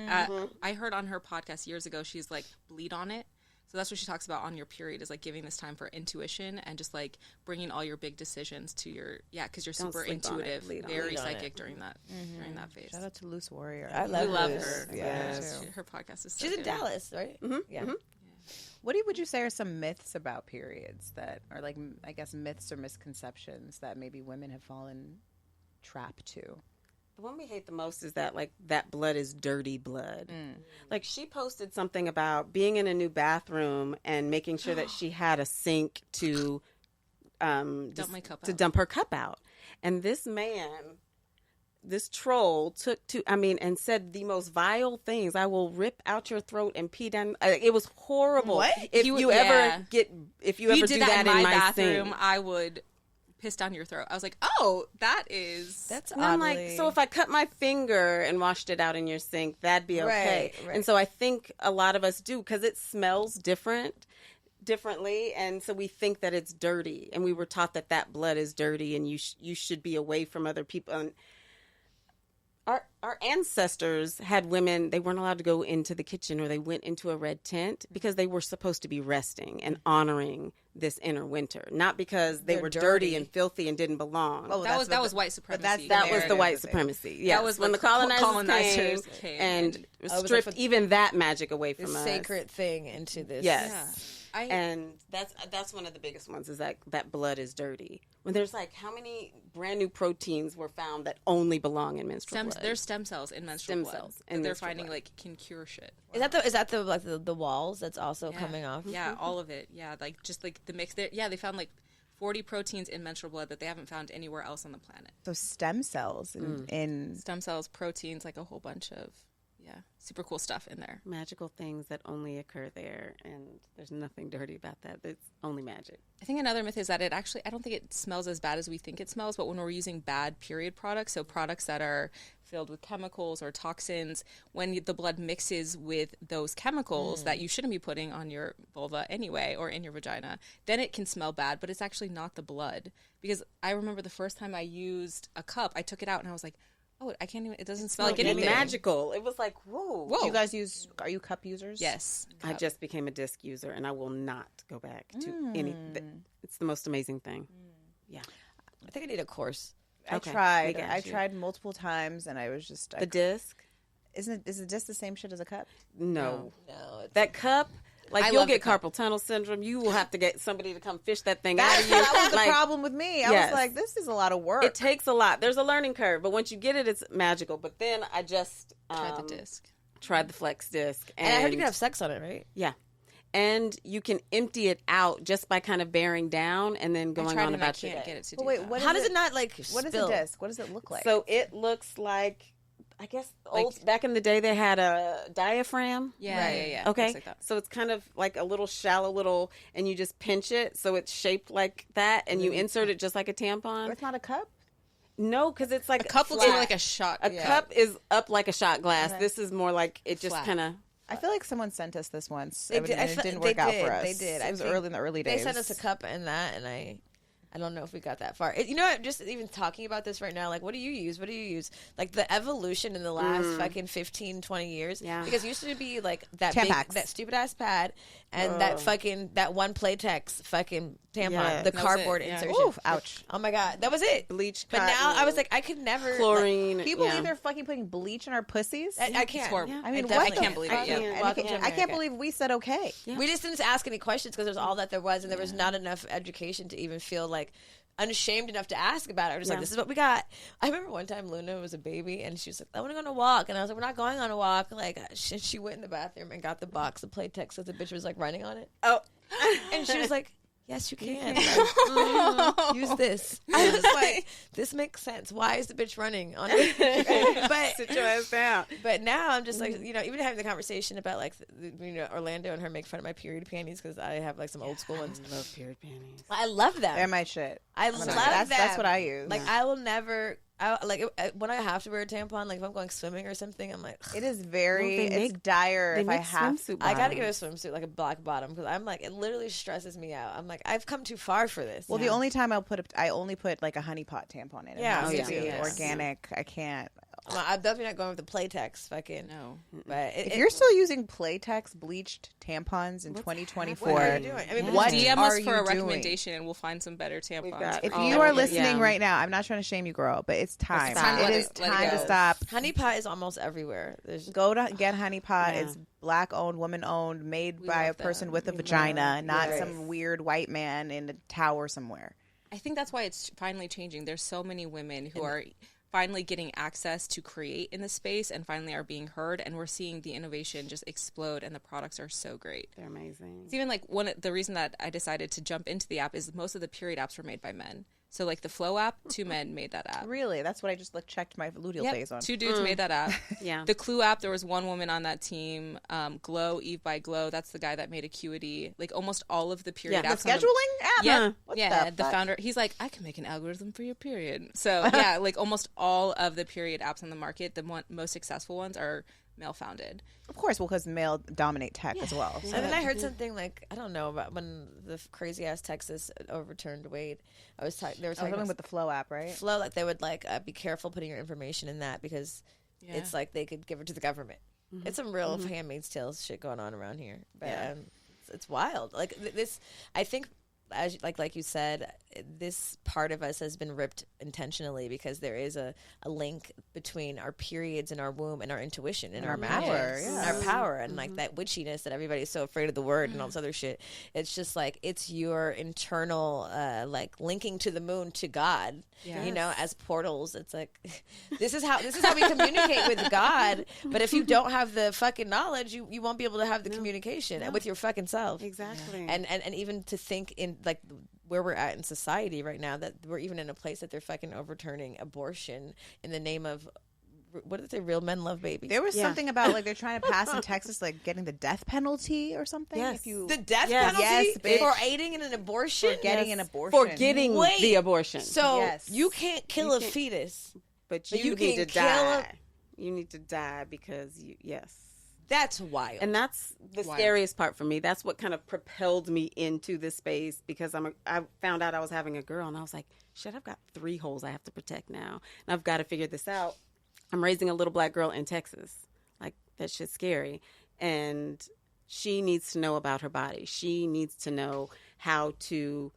I heard on her podcast years ago. She's like, bleed on it. So that's what she talks about on your period, is like giving this time for intuition and just like bringing all your big decisions to your because you're Don't super sleep on it, intuitive, bleed on it. very Bleed on psychic it. during that phase. Shout out to Loose Warrior. I We love love Loose. her. Yeah. Her podcast is so She's in good. Dallas, right? Yeah. What would you say are some myths about periods that are, like, I guess, myths or misconceptions that maybe women have fallen trap too. The one we hate the most is that, like, that blood is dirty blood. Like, she posted something about being in a new bathroom and making sure that she had a sink to dump her cup out. And this man, this troll took to, and said the most vile things. I will rip out your throat and pee down. It was horrible. What? If you ever do that in my bathroom, sink, I would piss down your throat. I was like, oh, that's and I'm like, so if I cut my finger and washed it out in your sink, that'd be okay. Right. And so I think a lot of us do, because it smells differently, and so we think that it's dirty, and we were taught that blood is dirty, and you should be away from other people. And our ancestors had women, they weren't allowed to go into the kitchen, or they went into a red tent because they were supposed to be resting and honoring this inner winter, not because they were dirty and filthy and didn't belong. Oh, that was white supremacy. That was the white supremacy. Yeah, that was when the colonizers came and stripped like even that magic away from this us. sacred thing into this. Yes. And that's one of the biggest ones, is that blood is dirty. When there's like, how many brand new proteins were found that only belong in menstrual blood? There's stem cells in menstrual blood that they're finding like can cure shit. Is that the walls that's also coming off? Yeah, all of it. Yeah, like just like the mix. They found like 40 proteins in menstrual blood that they haven't found anywhere else on the planet. So stem cells in stem cells, proteins, like a whole bunch of super cool stuff in there. Magical things that only occur there, and there's nothing dirty about that. It's only magic. I think another myth is that I don't think it smells as bad as we think it smells, but when we're using bad period products, so products that are filled with chemicals or toxins, when the blood mixes with those chemicals that you shouldn't be putting on your vulva anyway or in your vagina, then it can smell bad, but it's actually not the blood. Because I remember the first time I used a cup, I took it out and I was like, oh, I can't even, it doesn't smell like anything. Magical. It was like, whoa. Do you guys are you cup users? Yes. I just became a disc user, and I will not go back to any. It's the most amazing thing. Yeah. I think I need a course. I tried multiple times, and I was just... The disc? Is the disc the same shit as a cup? No. It's that cup... Like, you'll get carpal tunnel syndrome. You will have to get somebody to come fish that thing out of you. That was the problem with me. I was like, this is a lot of work. It takes a lot. There's a learning curve. But once you get it, it's magical. But then I just... tried the disc. Tried the flex disc. And I heard you can have sex on it, right? Yeah. And you can empty it out just by kind of bearing down and then going on about your day. Get it to but do wait, that. How does it not, like, What is a disc? What does it look like? So it looks like... I guess back in the day they had a diaphragm. Yeah. Okay. Like that. So it's kind of like a little shallow and you just pinch it so it's shaped like that, and you insert it just like a tampon. It's not a cup? No, because it's like a cup looks more like a shot. A cup is up like a shot glass. Okay. This is more like it just kind of... I feel like someone sent us this once. It didn't work out for us. They did. It was early in the early days. They sent us a cup and that, and I don't know if we got that far. You know what? Just even talking about this right now, like, what do you use? What do you use? Like, the evolution in the last fucking 15, 20 years. Yeah. Because it used to be, like, that Tampax. that stupid-ass pad and that one Playtex fucking tampon, Yeah. the cardboard Yeah. insertion. Oof, ouch. Oh, my God. That was it. Bleach But now I was like, I could never. chlorine. Can you believe they're fucking putting bleach in our pussies? I can't. horrible. I mean, definitely what the can't believe it. fuck? Yeah. Welcome to I can't America. believe we said okay. Yeah. We just didn't ask any questions because there's all that there was, and there was not enough education to even feel like unashamed enough to ask about it. We're just like, this is what we got. I remember one time Luna was a baby and she was like, I want to go on a walk, and I was like, we're not going on a walk. Like, she went in the bathroom and got the box of Playtex because the bitch was like running on it. Oh. And she was like, yes, you can. Like, use this. I was like, this makes sense. Why is the bitch running on it? But Sit your ass down. But now I'm just like, even having the conversation about like, Orlando and her make fun of my period panties because I have like some old school ones. I love period panties. I love them. They're my shit. I love them. That's what I use. Like, I will never. When I have to wear a tampon, like if I'm going swimming or something, I'm like, it is very, Well, it's dire if I have. I got to get a swimsuit, like a black bottom, because I'm like, it literally stresses me out. I'm like, I've come too far for this. Well, the only time I only put like a honey pot tampon in it. Yeah, It has to me be too. organic. I can't. I'm definitely not going with the Playtex, fucking. No. But If you're still using Playtex bleached tampons in 2024, what are you doing? I mean, what DM are us for you a doing? recommendation and we'll find some better tampons. If Oh, you are yeah. listening right now, I'm not trying to shame you, girl, but it's time. time. It is Let it time to go. stop. honey pot is almost everywhere. There's Go to get Honey Pot. Yeah. It's black owned, woman owned, made We by a love person them. with a vagina, not Yes. some weird white man in a tower somewhere. I think that's why it's finally changing. There's so many women who are finally getting access to create in the space and finally are being heard, and we're seeing the innovation just explode, and the products are so great. They're amazing. It's even like the reason that I decided to jump into the app is most of the period apps were made by men. So like the Flow app, 2 men made that app. Really? That's what I just checked my luteal phase on. 2 dudes made that app. Yeah. The Clue app, there was 1 woman on that team. Glow, Eve by Glow, that's the guy that made Acuity. Like almost all of the period apps. The scheduling app? Yeah. What Yeah. the The fuck? founder, he's like, I can make an algorithm for your period. So yeah, like almost all of the period apps on the market, the most successful ones are male founded. Of course, well, because male dominate tech as well. So. And then I heard something like, I don't know, about when the crazy ass Texas overturned Wade. They were talking Something about with the Flow app, right? Flow, like they would like be careful putting your information in that because it's like they could give it to the government. It's some real Handmaid's Tales shit going on around here, but it's wild. Like this, I think, as like you said, this part of us has been ripped intentionally because there is a link between our periods and our womb and our intuition and our power, magic, and our power, and like that witchiness that everybody's so afraid of the word and all this other shit. It's just like it's your internal like linking to the moon to God. You know, as portals. It's like this is how we communicate with God. But if you don't have the fucking knowledge, you won't be able to have the communication with your fucking self. Exactly. And even to think in like where we're at in society right now, that we're even in a place that they're fucking overturning abortion in the name of, what did they, real men love babies. There was something about like they're trying to pass in Texas, like getting the death penalty or something. Yes. If you The death Yes, penalty bitch. for aiding in an abortion? for getting an abortion. For getting Wait. the abortion. So Yes. you can't kill You a can't- fetus. but but you you need can to kill die. You need to die because yes. That's wild. And that's the scariest part for me. That's what kind of propelled me into this space because I found out I was having a girl and I was like, shit, I've got 3 holes I have to protect now. And I've got to figure this out. I'm raising a little black girl in Texas. Like, that shit's scary. And she needs to know about her body. She needs to know how to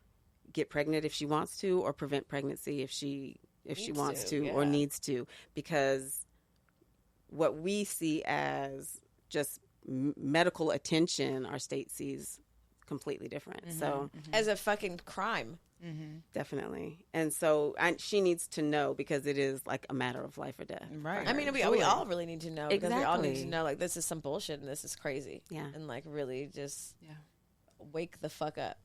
get pregnant if she wants to, or prevent pregnancy if she wants to or needs to. Because what we see as just medical attention, our state sees completely different. So as a fucking crime. definitely. And so she needs to know because it is like a matter of life or death. Right. I mean, we all really need to know because we all need to Exactly. know like this is some bullshit and this is crazy. Yeah. And like really just wake the fuck up.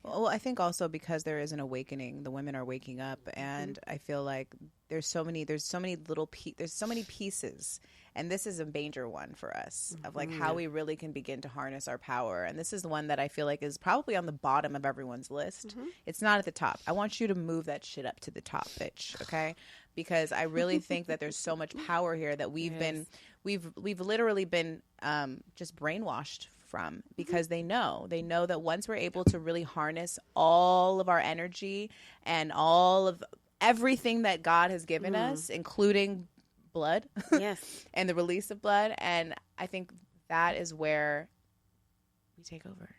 Well, I think also because there is an awakening, the women are waking up, and I feel like there's so many pieces, and this is a major one for us of like how we really can begin to harness our power. And this is the one that I feel like is probably on the bottom of everyone's list. It's not at the top. I want you to move that shit up to the top, bitch. Okay. Because I really think that there's so much power here that we've literally been just brainwashed from, because they know that once we're able to really harness all of our energy and all of everything that God has given us, including blood, and the release of blood, and I think that is where we take over.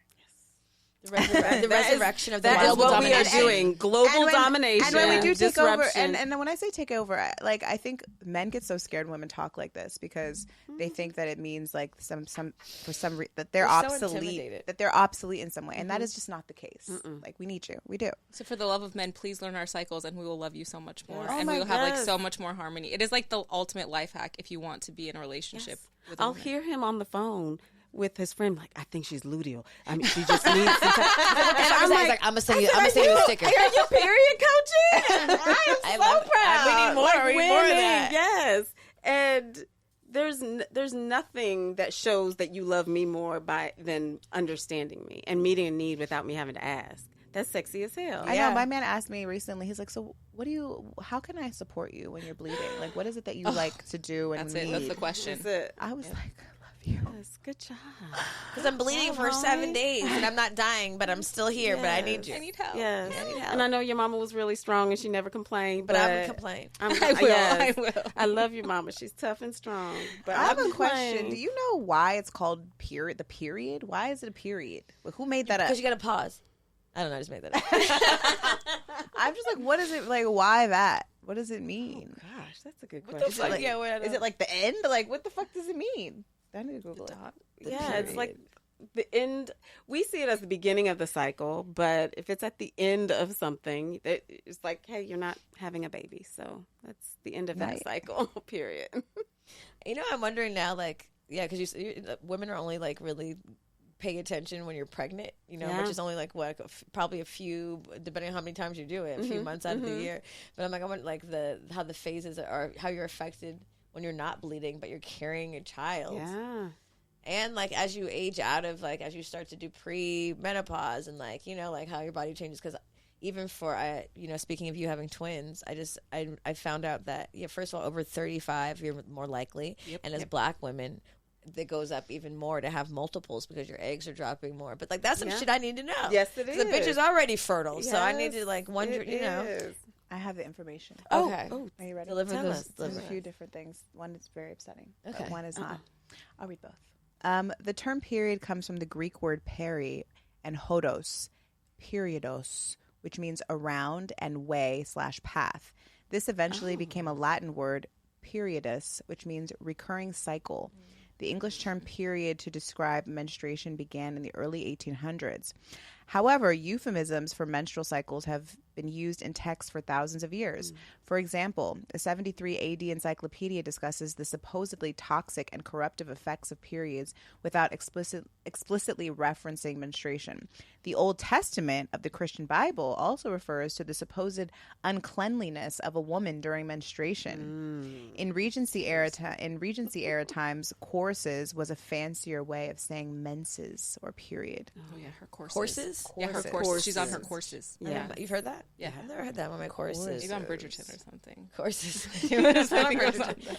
The resurrection of the That is global what we are domination. doing. Global domination. And when we do take over, disruption. and then when I say take over, I think men get so scared when women talk like this because they think that it means like that they're so obsolete, intimidated. that they're obsolete in some way, and that is just not the case. Like we need you, we do. So for the love of men, please learn our cycles and we will love you so much more. Oh And my we will have like gosh. so much more harmony. It is like the ultimate life hack if you want to be in a relationship with a I'll woman. hear him on the phone with his friend, like, I think she's luteal. I mean, she just needs some time. And I'm like, I'm gonna send you a sticker. Are you period coaching? I am so proud. We need more. Like, We need more of winning, that. Yes. And there's nothing that shows that you love me more than understanding me and meeting a need without me having to ask. That's sexy as hell. I know. My man asked me recently. He's like, "So, how can I support you when you're bleeding? Like, what is it that you like to do and That's need?" it. That's the question. That's it. I was like, "I love you." Yes, good job. Because I'm bleeding for 7 days and I'm not dying, but I'm still here. But I need you. I need help. Yes. I need help. And I know your mama was really strong and she never complained. But I would complain. I will. I will. I love your mama. She's tough and strong. But I have a I'm question. playing. Do you know why it's called period? The period? Why is it a period? Like, who made that up? Because you got to pause. I don't know. I just made that up. I'm just like, what is it like? Why that? What does it mean? Gosh, that's a good What the question. fuck? Yeah, what I Is it like the end? Like, what the fuck does it mean? I need to Google it. Yeah, it's like the end, we see it as the beginning of the cycle, but if it's at the end of something, it's like, hey, you're not having a baby. So that's the end of that cycle, period. You know, I'm wondering now, like, yeah, because women are only like really paying attention when you're pregnant, you know, which is only like what, probably a few, depending on how many times you do it, a few months out of the year. But I'm like, I want like how the phases are, how you're affected when you're not bleeding, but you're carrying a child. Yeah. And like as you age out of like, as you start to do pre-menopause and like, you know, like how your body changes. Because even for, you know, speaking of you having twins, I found out that, first of all, over 35, you're more likely. And as Black women, that goes up even more to have multiples because your eggs are dropping more. But like that's some shit I need to know. Yes, it is. The bitch is already fertile, so I need to like wonder, you know. I have the information. Okay. Oh, are you ready? There's a few different things. One is very upsetting. Okay. But one is not. I'll read both. The term period comes from the Greek word peri and hodos, periodos, which means around and way/path. This eventually became a Latin word, periodus, which means recurring cycle. The English term period to describe menstruation began in the early 1800s. However, euphemisms for menstrual cycles have been used in texts for thousands of years. For example, a 73 AD encyclopedia discusses the supposedly toxic and corruptive effects of periods without explicitly referencing menstruation. The Old Testament of the Christian Bible also refers to the supposed uncleanliness of a woman during menstruation. In Regency era times, courses was a fancier way of saying menses or period. Oh yeah, her courses. Courses? Yeah, her courses. She's on her courses. Yeah. You've heard that? Yeah. I've never heard that on my courses. Maybe on Bridgerton or something. Courses. On Bridgerton.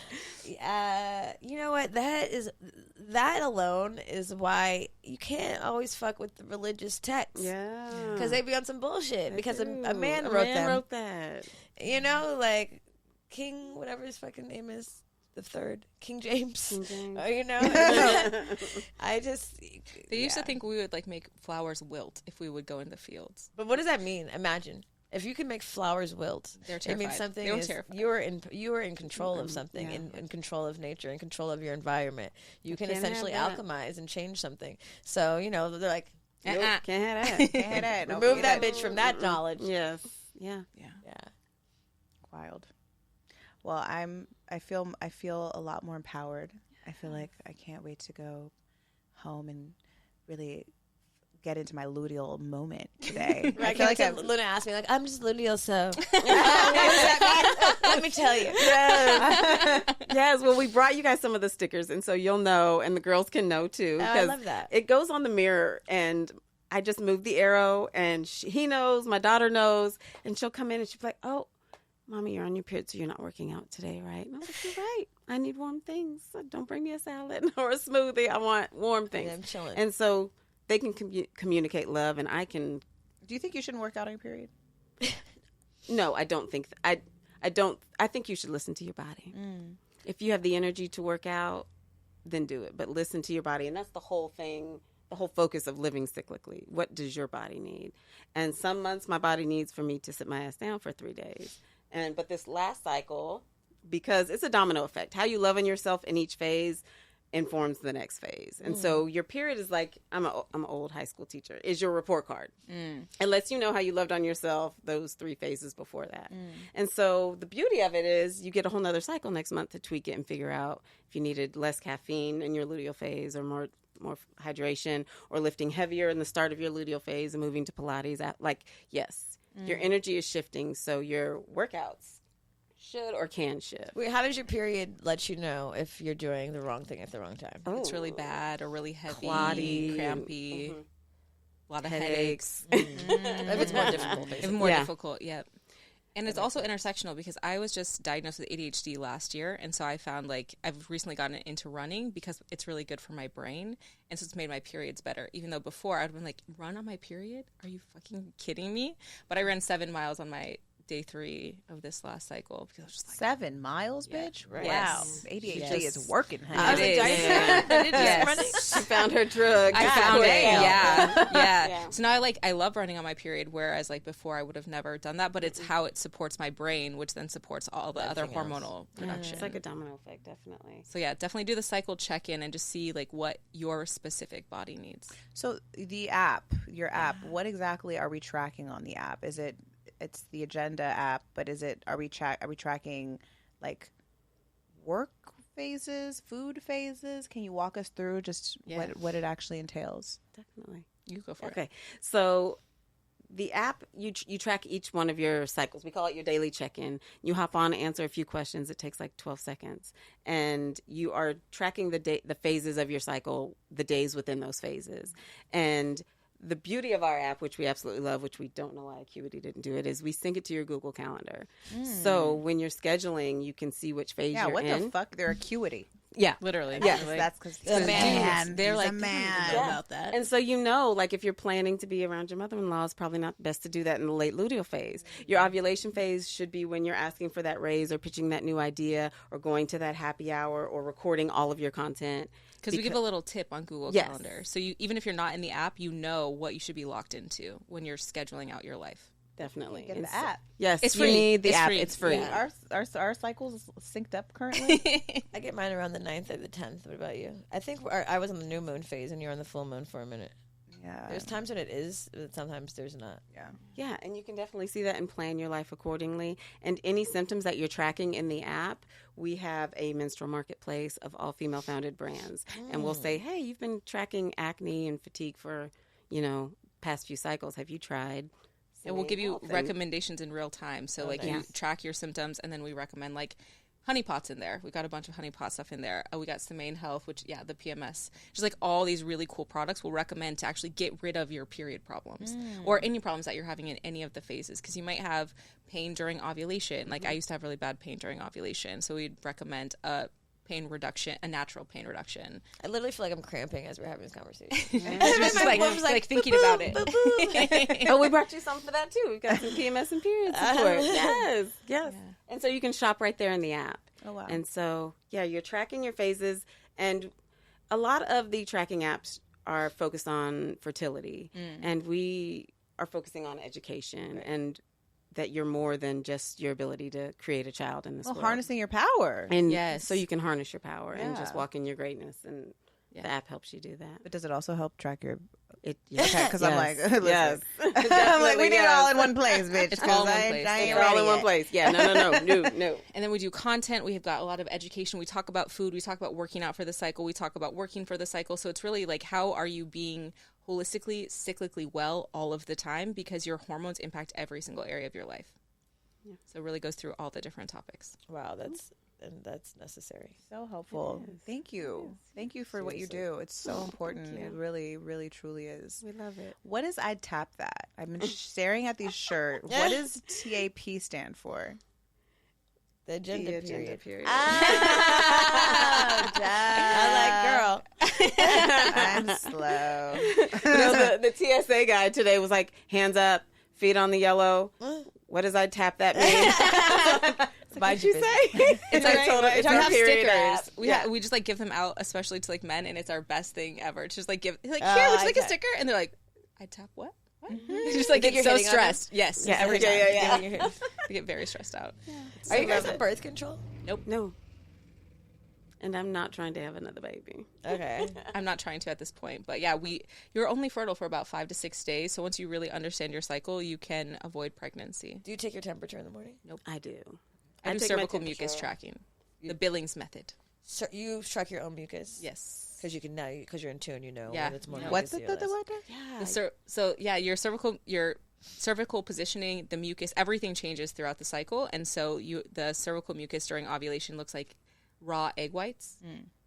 You know what? That alone is why you can't always fuck with the religious texts. Yeah. Because they be on some bullshit. Because a man A wrote man them. wrote that. You know, like King, whatever his fucking name is, the third, King James. King James. You know, I just. They used to think we would like make flowers wilt if we would go in the fields. But what does that mean? Imagine. If you can make flowers wilt, They're it terrified. means something They were is terrified. you are in control of something, in control of nature, in control of your environment. You can Can't essentially have that. alchemize and change something. So you know they're like, Can't have that. Can't have that. Don't remove forget that bitch from that knowledge. Yes. Yeah. Yeah. Wild. Well, I feel a lot more empowered. I feel like I can't wait to go home and really get into my luteal moment today. Right, I feel like Luna asked me, like, I'm just luteal, so what does that mean? Let me tell you. Yes. Yes. Well, we brought you guys some of the stickers, and so you'll know, and the girls can know too. Oh, I 'cause love that. It goes on the mirror, and I just moved the arrow, and he knows, my daughter knows, and she'll come in and she'll be like, "Oh, Mommy, you're on your period, so you're not working out today, right?" And I'm like, "You're right. I need warm things. So don't bring me a salad or a smoothie. I want warm things." I'm chilling. And so they can communicate love, and I can. do you think you shouldn't work out on your period? No, I don't think. I don't. I think you should listen to your body. If you have the energy to work out, then do it. But listen to your body, and that's the whole thing. The whole focus of living cyclically. What does your body need? And some months my body needs for me to sit my ass down for 3 days. But this last cycle, because it's a domino effect. How you love on yourself in each phase informs the next phase. And so your period is like, I'm an old high school teacher, is your report card. It lets you know how you loved on yourself those 3 phases before that. And so the beauty of it is you get a whole nother cycle next month to tweak it and figure out if you needed less caffeine in your luteal phase or more hydration, or lifting heavier in the start of your luteal phase and moving to Pilates. Yes, your energy is shifting, so your workouts should or can shift. Wait, how does your period let you know if you're doing the wrong thing at the wrong time? It's really bad or really heavy, Clotty, crampy, a lot of headaches. If it's more difficult, Even basically. more difficult, yep. And it's also intersectional because I was just diagnosed with ADHD last year. And so I found like I've recently gotten into running because it's really good for my brain. And so it's made my periods better. Even though before I'd been like, run on my period? Are you fucking kidding me? But I ran 7 miles on my day 3 of this last cycle because I was just like, 7 miles, bitch. right. Wow, Yes. ADHD is working. Honey. I was like, is. I did Yes. running. She found her drug. I found it. Damn. Yeah. So now I love running on my period, whereas like before I would have never done that. But it's how it supports my brain, which then supports all the other Everything else. hormonal production. It's like a domino effect, definitely. So yeah, definitely do the cycle check-in and just see like what your specific body needs. So the app, your app, what exactly are we tracking on the app? It's the agenda app, but are we tracking like work phases, food phases? Can you walk us through just what it actually entails? Definitely. You go for it. Okay. So the app, you track each one of your cycles. We call it your daily check-in. You hop on, answer a few questions. It takes like 12 seconds. And you are tracking the phases of your cycle, the days within those phases. And the beauty of our app, which we absolutely love, which we don't know why Acuity didn't do it, is we sync it to your Google Calendar. So when you're scheduling, you can see which phase you're in. Yeah, what the fuck? They're Acuity. Yeah. Literally. Yes, Like, That's because The man. They're He's like, a man. Know about that. And so like if you're planning to be around your mother-in-law, it's probably not best to do that in the late luteal phase. Your ovulation phase should be when you're asking for that raise or pitching that new idea or going to that happy hour or recording all of your content. Because we give a little tip on Google Yes. Calendar. So even if you're not in the app, you know what you should be locked into when you're scheduling out your life. Definitely. Get And the so- app. Yes, It's you free. need the It's app. free. It's free. Yeah. Our cycles synced up currently. I get mine around the 9th or the 10th. What about you? I think I was on the new moon phase and you're on the full moon for a minute. Yeah. There's times when it is, but sometimes there's not. Yeah. Yeah, and you can definitely see that and plan your life accordingly. And any symptoms that you're tracking in the app, we have a menstrual marketplace of all female-founded brands. And we'll say, hey, you've been tracking acne and fatigue for, past few cycles. Have you tried? And we'll give you Health and- recommendations in real time. So like you nice. track your symptoms and then we recommend like honey pots in there. We got a bunch of honey pot stuff in there. We got Semaine Health, which the PMS. Just like all these really cool products we'll recommend to actually get rid of your period problems or any problems that you're having in any of the phases. Because you might have pain during ovulation. Like I used to have really bad pain during ovulation. So we'd recommend a natural pain reduction. I literally feel like I'm cramping as we're having this conversation. Just like thinking about it. Oh, we brought you some for that too. We've got some PMS and period support. Yes. Yeah. And so you can shop right there in the app. Oh, wow. And so, you're tracking your phases. And a lot of the tracking apps are focused on fertility. And we are focusing on education and that you're more than just your ability to create a child in this world. Harnessing your power. And Yes. so you can harness your power and just Yeah. walk in your greatness. And the app helps you do that. But does it also help track your... Because I'm like, listen. yes. I'm like, we need it all in one place, bitch. It's all in 'cause one I place. ain't It's all ready in one yet. place. Yeah, no. And then we do content. We have got a lot of education. We talk about food. We talk about working out for the cycle. We talk about working for the cycle. So it's really like, how are you being holistically, cyclically well all of the time? Because your hormones impact every single area of your life. Yeah. So it really goes through all the different topics. Wow, that's necessary. So helpful. Thank you. Thank you for what you do. It's so important. It really, really, truly is. We love it. What is I Tap That? I've been staring at these shirts. What does TAP stand for? The agenda The agenda period. period. I like, girl. I'm slow. The TSA guy today was like, hands up, feet on the yellow. What does I tap that mean? What did you say? It's I our, told her, it's we our have period stickers. app. We just like give them out, especially to like men, and it's our best thing ever. To just like give here, would I you like a tap. sticker? And they're like, I tap what? It's just like Think get you're so hitting on them? stressed. Yes, Yeah, every yeah, time. yeah. They get very stressed out. Are you guys on birth control? No. And I'm not trying to have another baby. Okay. I'm not trying to at this point, but yeah, you're only fertile for about 5 to 6 days. So once you really understand your cycle, you can avoid pregnancy. Do you take your temperature in the morning? I do. I do take my cervical mucus temperature. tracking, the Billings method. So you track your own mucus? Yes. Because you can now, because you're in tune, you know. Yeah. When it's more What's mucusy or less. what? Yeah. Your cervical positioning, the mucus, everything changes throughout the cycle, and so the cervical mucus during ovulation looks like raw egg whites,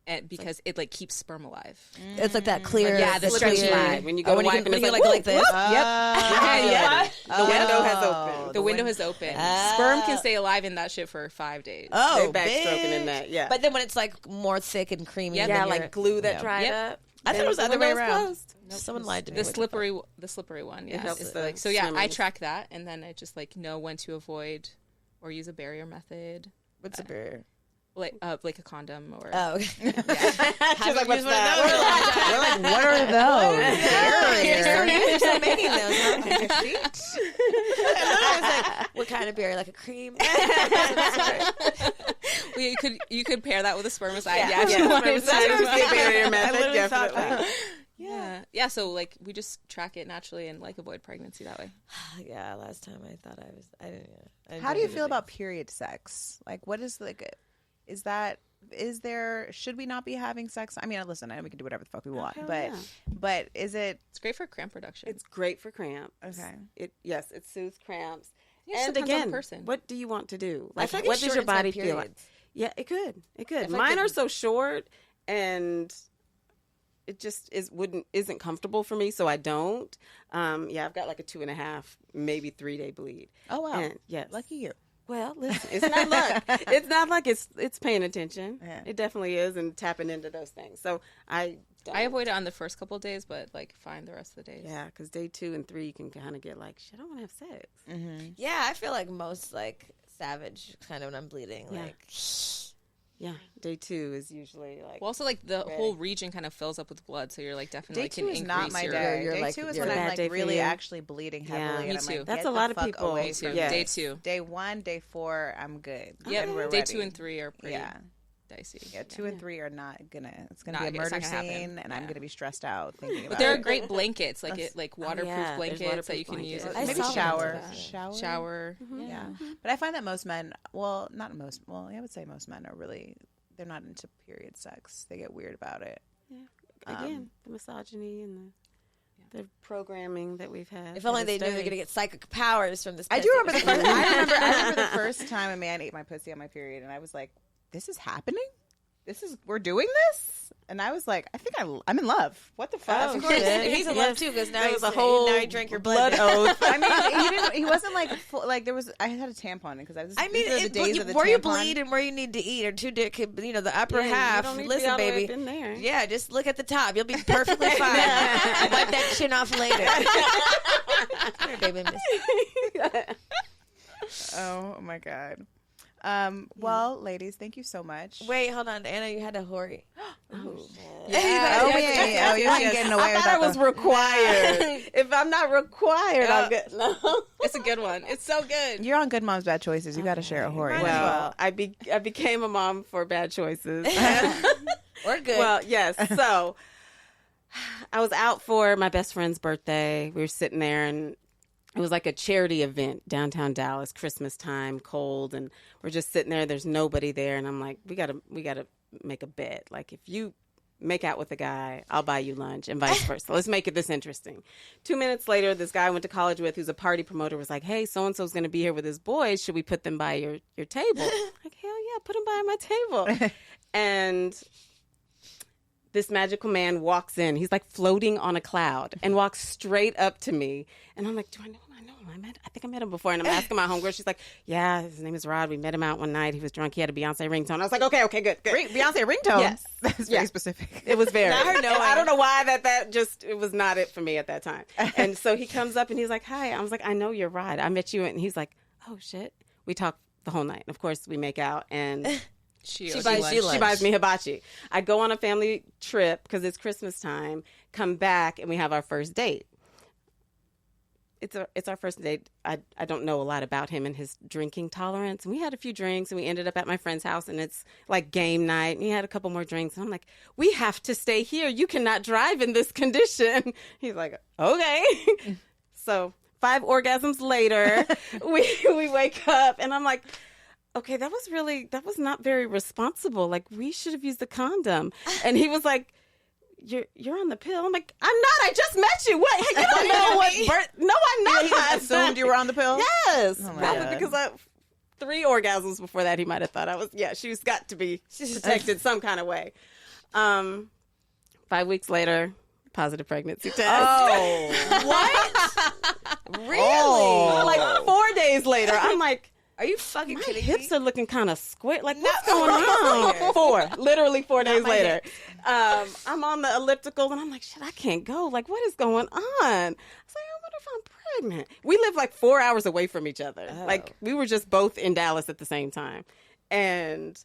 and because it like keeps sperm alive. It's like that clear. the Slippery stretchy slide. When you go to wipe and when it's you like, like this. yeah. The window has opened. The window has opened. Sperm can stay alive in that shit for 5 days. Oh, They're backstroking bitch. in that, yeah. But then when it's like more thick and creamy, Yeah, then Yeah, you're- like glue that dried Yep. up. I thought it was the then other way window's around. closed. Someone lied to me. The slippery one. Yeah. helps It's the like, so yeah, I swimmers. track that, and then I just like know when to avoid or use a barrier method, What's the barrier? like a condom or. Oh, okay. She's like, what's We're like, what are those? You're still making those, huh? I was like, what kind of barrier? Like a cream? Well, you could pair that with a spermicide. Yeah. Yeah, if Yeah, you wanted to. that was the barrier method, literally thought definitely. Yeah. So like we just track it naturally and like avoid pregnancy that way. Yeah, last time I thought I didn't. How do you feel about period sex? Like, what is like, is there, should we not be having sex? I mean, listen, I know we can do whatever the fuck we want, hell but, yeah. but is it, It's great for cramp reduction. It's great for cramps. okay. It soothes cramps. It just And depends on the again, person. what do you want to do? I Like, feel like what it does your shortens my body feel like? periods. Yeah, it could. It could. I feel like Mine it- are so short, and it just isn't comfortable for me, so I don't. Yeah, I've got like a 2.5, maybe 3 day bleed. Oh, wow. And, yes. Lucky you. Well, listen, it's not luck. It's not like it's paying attention. Yeah. It definitely is, and tapping into those things. So I avoid it on the first couple of days, but like fine the rest of the days. Yeah, because day 2 and 3, you can kind of get like, shit, I don't want to have sex. Mm-hmm. Yeah, I feel like most like savage kind of when I'm bleeding. Yeah. Like, Yeah, day 2 is usually like. Well, also like the whole region kind of fills up with blood, so you're like definitely Day can 2 is increase not my your. day. you're Day like- 2 is you're when a I'm bad like day for really you. actually bleeding Yeah. heavily. Me and I'm too. like, That's get a lot the of fuck people. away Me too. from Yeah. Day this. 2. Day 1, day 4, I'm good. Yep. And we're Day ready. 2 and 3 are pretty Yeah. dicey. Yeah, 2 and 3 are not gonna. It's gonna Not- be a it's murder not gonna happen. scene, and I'm Yeah. gonna be stressed out thinking about But there are it. great blankets, like waterproof yeah, there's blankets that you can waterproof use. blankets. I Maybe saw that. shower. Yeah. Shower. Shower. Yeah. But I find that most men, well, not most, well, I would say most men are really, they're not into period sex. They get weird about it. Again, the misogyny and the programming that we've had. if only to they this knew they're day. gonna get psychic powers from this. I do pussy. remember the first, I remember the first time a man ate my pussy on my period, and I was like, this is happening? We're doing this? And I was like, I think I'm in love. What the fuck? Oh, Of course, shit. he's in Yes. love too because now There he's was a whole now he drank your blood. oath. I mean, he wasn't like full, like there was. I had a tampon because I was. I mean, these are the days of the where you tampon. bleed and where you need to eat are two different. You know, the upper Yeah, you half. don't need to be Listen, all the way baby. up in there. Yeah, just look at the top. You'll be perfectly fine. Wipe that chin off later. Here, baby, miss. Oh my god. Well, ladies, thank you so much. Wait, hold on, Anna. You had a hory. Oh, you ain't getting away I with thought that. I was required. If I'm not required, I'm good. No. It's a good one. It's so good. You're on Good Moms Bad Choices. You got to share a horror. Might as Well, I became a mom for bad choices. We're good. Well, yes. So I was out for my best friend's birthday. We were sitting there, and it was like a charity event downtown Dallas, Christmas time, cold, and we're just sitting there. There's nobody there, and I'm like, we gotta make a bet. Like, if you make out with a guy, I'll buy you lunch, and vice versa. Let's make it this interesting. 2 minutes later, this guy I went to college with, who's a party promoter, was like, hey, so and so's going to be here with his boys. Should we put them by your table? Like, hell yeah, put them by my table. And this magical man walks in. He's like floating on a cloud and walks straight up to me. And I'm like, do I know him? I think I met him before. And I'm asking my homegirl. She's like, yeah, his name is Rod. We met him out one night. He was drunk. He had a Beyonce ringtone. I was like, okay, good. Beyonce ringtone. Yes. That's very specific. It was very. Not her knowing. I don't know why that just, it was not it for me at that time. And so he comes up and he's like, hi. I was like, I know you're Rod. I met you. And he's like, oh, shit. We talked the whole night. Of course, we make out. And She buys you lunch. she buys me hibachi. I go on a family trip because it's Christmas time, come back, and we have our first date. It's our first date. I don't know a lot about him and his drinking tolerance. And we had a few drinks, and we ended up at my friend's house, and it's like game night. And he had a couple more drinks, and I'm like, we have to stay here. You cannot drive in this condition. He's like, okay. So 5 orgasms later, we wake up, and I'm like, okay, that was not very responsible. Like, we should have used the condom. And he was like, you're on the pill. I'm like, I'm not. I just met you. What? You don't know what birth. No, I'm not. He just assumed you were on the pill? Yes. Oh, my Probably God. because 3 orgasms before that, he might have thought I was, she's got to be protected some kind of way. 5 weeks later, positive pregnancy test. Oh. What? Really? Oh. Like 4 days later, I'm like, Are you fucking My kidding hips me? are looking kind of square. Like, No. what's going on? Literally 4 days my later. I'm on the elliptical, and I'm like, shit, I can't go. Like, what is going on? I was like, I wonder if I'm pregnant. We live like 4 hours away from each other. Like, we were just both in Dallas at the same time. And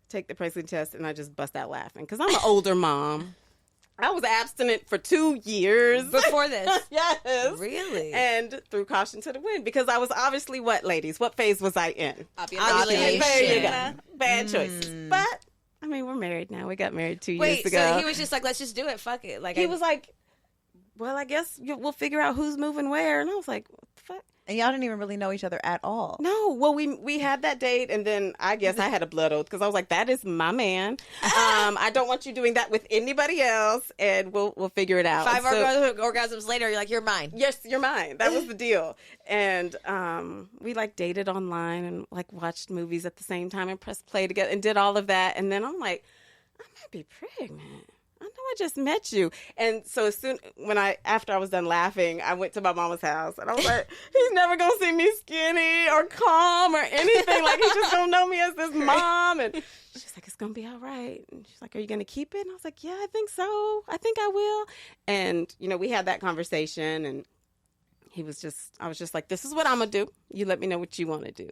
take the pregnancy test, and I just bust out laughing because I'm an older mom. I was abstinent for 2 years. Before this? Yes. Really? And threw caution to the wind because I was obviously what, ladies? What phase was I in? Ovulation. There you go. Bad choices. But, I mean, we're married now. We got married 2 years Wait, ago. so he was just like, let's just do it. Fuck it. Like He was like, well, I guess we'll figure out who's moving where. And I was like, what the fuck? And y'all didn't even really know each other at all. No, well, we had that date, and then I guess I had a blood oath because I was like, "That is my man. I don't want you doing that with anybody else, and we'll figure it out." 5 So- orgasms later, you're like, you're mine. Yes, you're mine. That was the deal. And we like dated online and like watched movies at the same time and pressed play together and did all of that. And then I'm like, I might be pregnant. I know I just met you. And so after I was done laughing, I went to my mama's house and I was like, he's never going to see me skinny or calm or anything. Like, he's just going to know me as this mom. And she's like, it's going to be all right. And she's like, are you going to keep it? And I was like, yeah, I think so. I think I will. And, we had that conversation, and I was just like, this is what I'm going to do. You let me know what you want to do.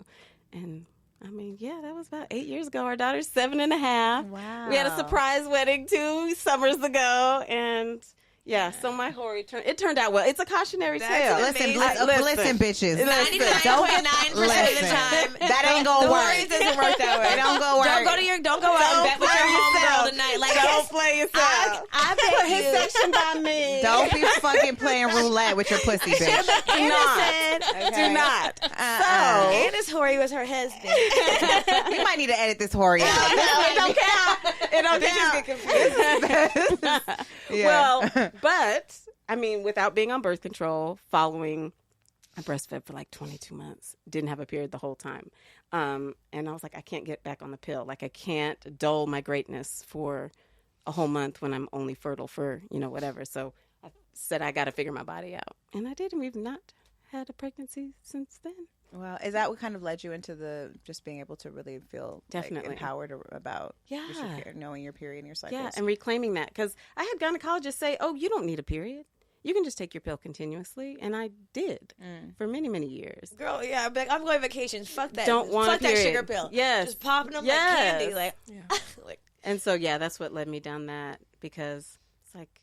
And I mean, yeah, that was about 8 years ago. Our daughter's 7.5. Wow. We had a surprise wedding 2 summers ago, and yeah, so my Hori turned out well. It's a cautionary tale. Listen, amazing. listen, bitches. 99.9% of the time. That ain't gonna work. It doesn't work that way. It don't go work. Don't go out and bet with your homegirl tonight. Like, Don't play yourself. I Put bet his you. section by me. Don't be fucking playing roulette with your pussy, bitch. Do not. Okay. Do not. Anna's Hori was her husband. We might need to edit this Hori out. It don't count. It don't count. Yeah. Well, but I mean, without being on birth control, I breastfed for like 22 months, didn't have a period the whole time. And I was like, I can't get back on the pill. Like, I can't dull my greatness for a whole month when I'm only fertile for, whatever. So I said, I got to figure my body out. And I did. And we've not had a pregnancy since then. Well, is that what kind of led you into the just being able to really feel Definitely. like, empowered about Yeah. knowing your period and your cycles? Yeah, and reclaiming that. Because I had gynecologists say, oh, you don't need a period. You can just take your pill continuously. And I did for many, many years. Girl, yeah, I'm like, I'm going vacations. Fuck that. Don't want Fuck a that period. sugar pill. Yes. Just popping them Yes. like candy. Like, like, And so, yeah, that's what led me down that, because it's like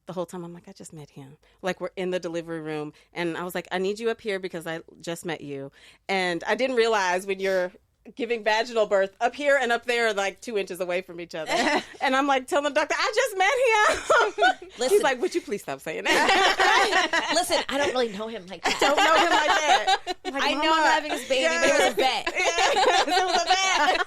the whole time I'm like, I just met him. Like, we're in the delivery room, and I was like, I need you up here because I just met you. And I didn't realize when you're giving vaginal birth, up here and up there are like 2 inches away from each other. And I'm like telling the doctor, I just met him. Listen. He's like, would you please stop saying that? listen, I don't really know him like that. Don't know him like that. I'm like, I know Mama. I'm having his baby, but it was a bet. Yes, it was a bet.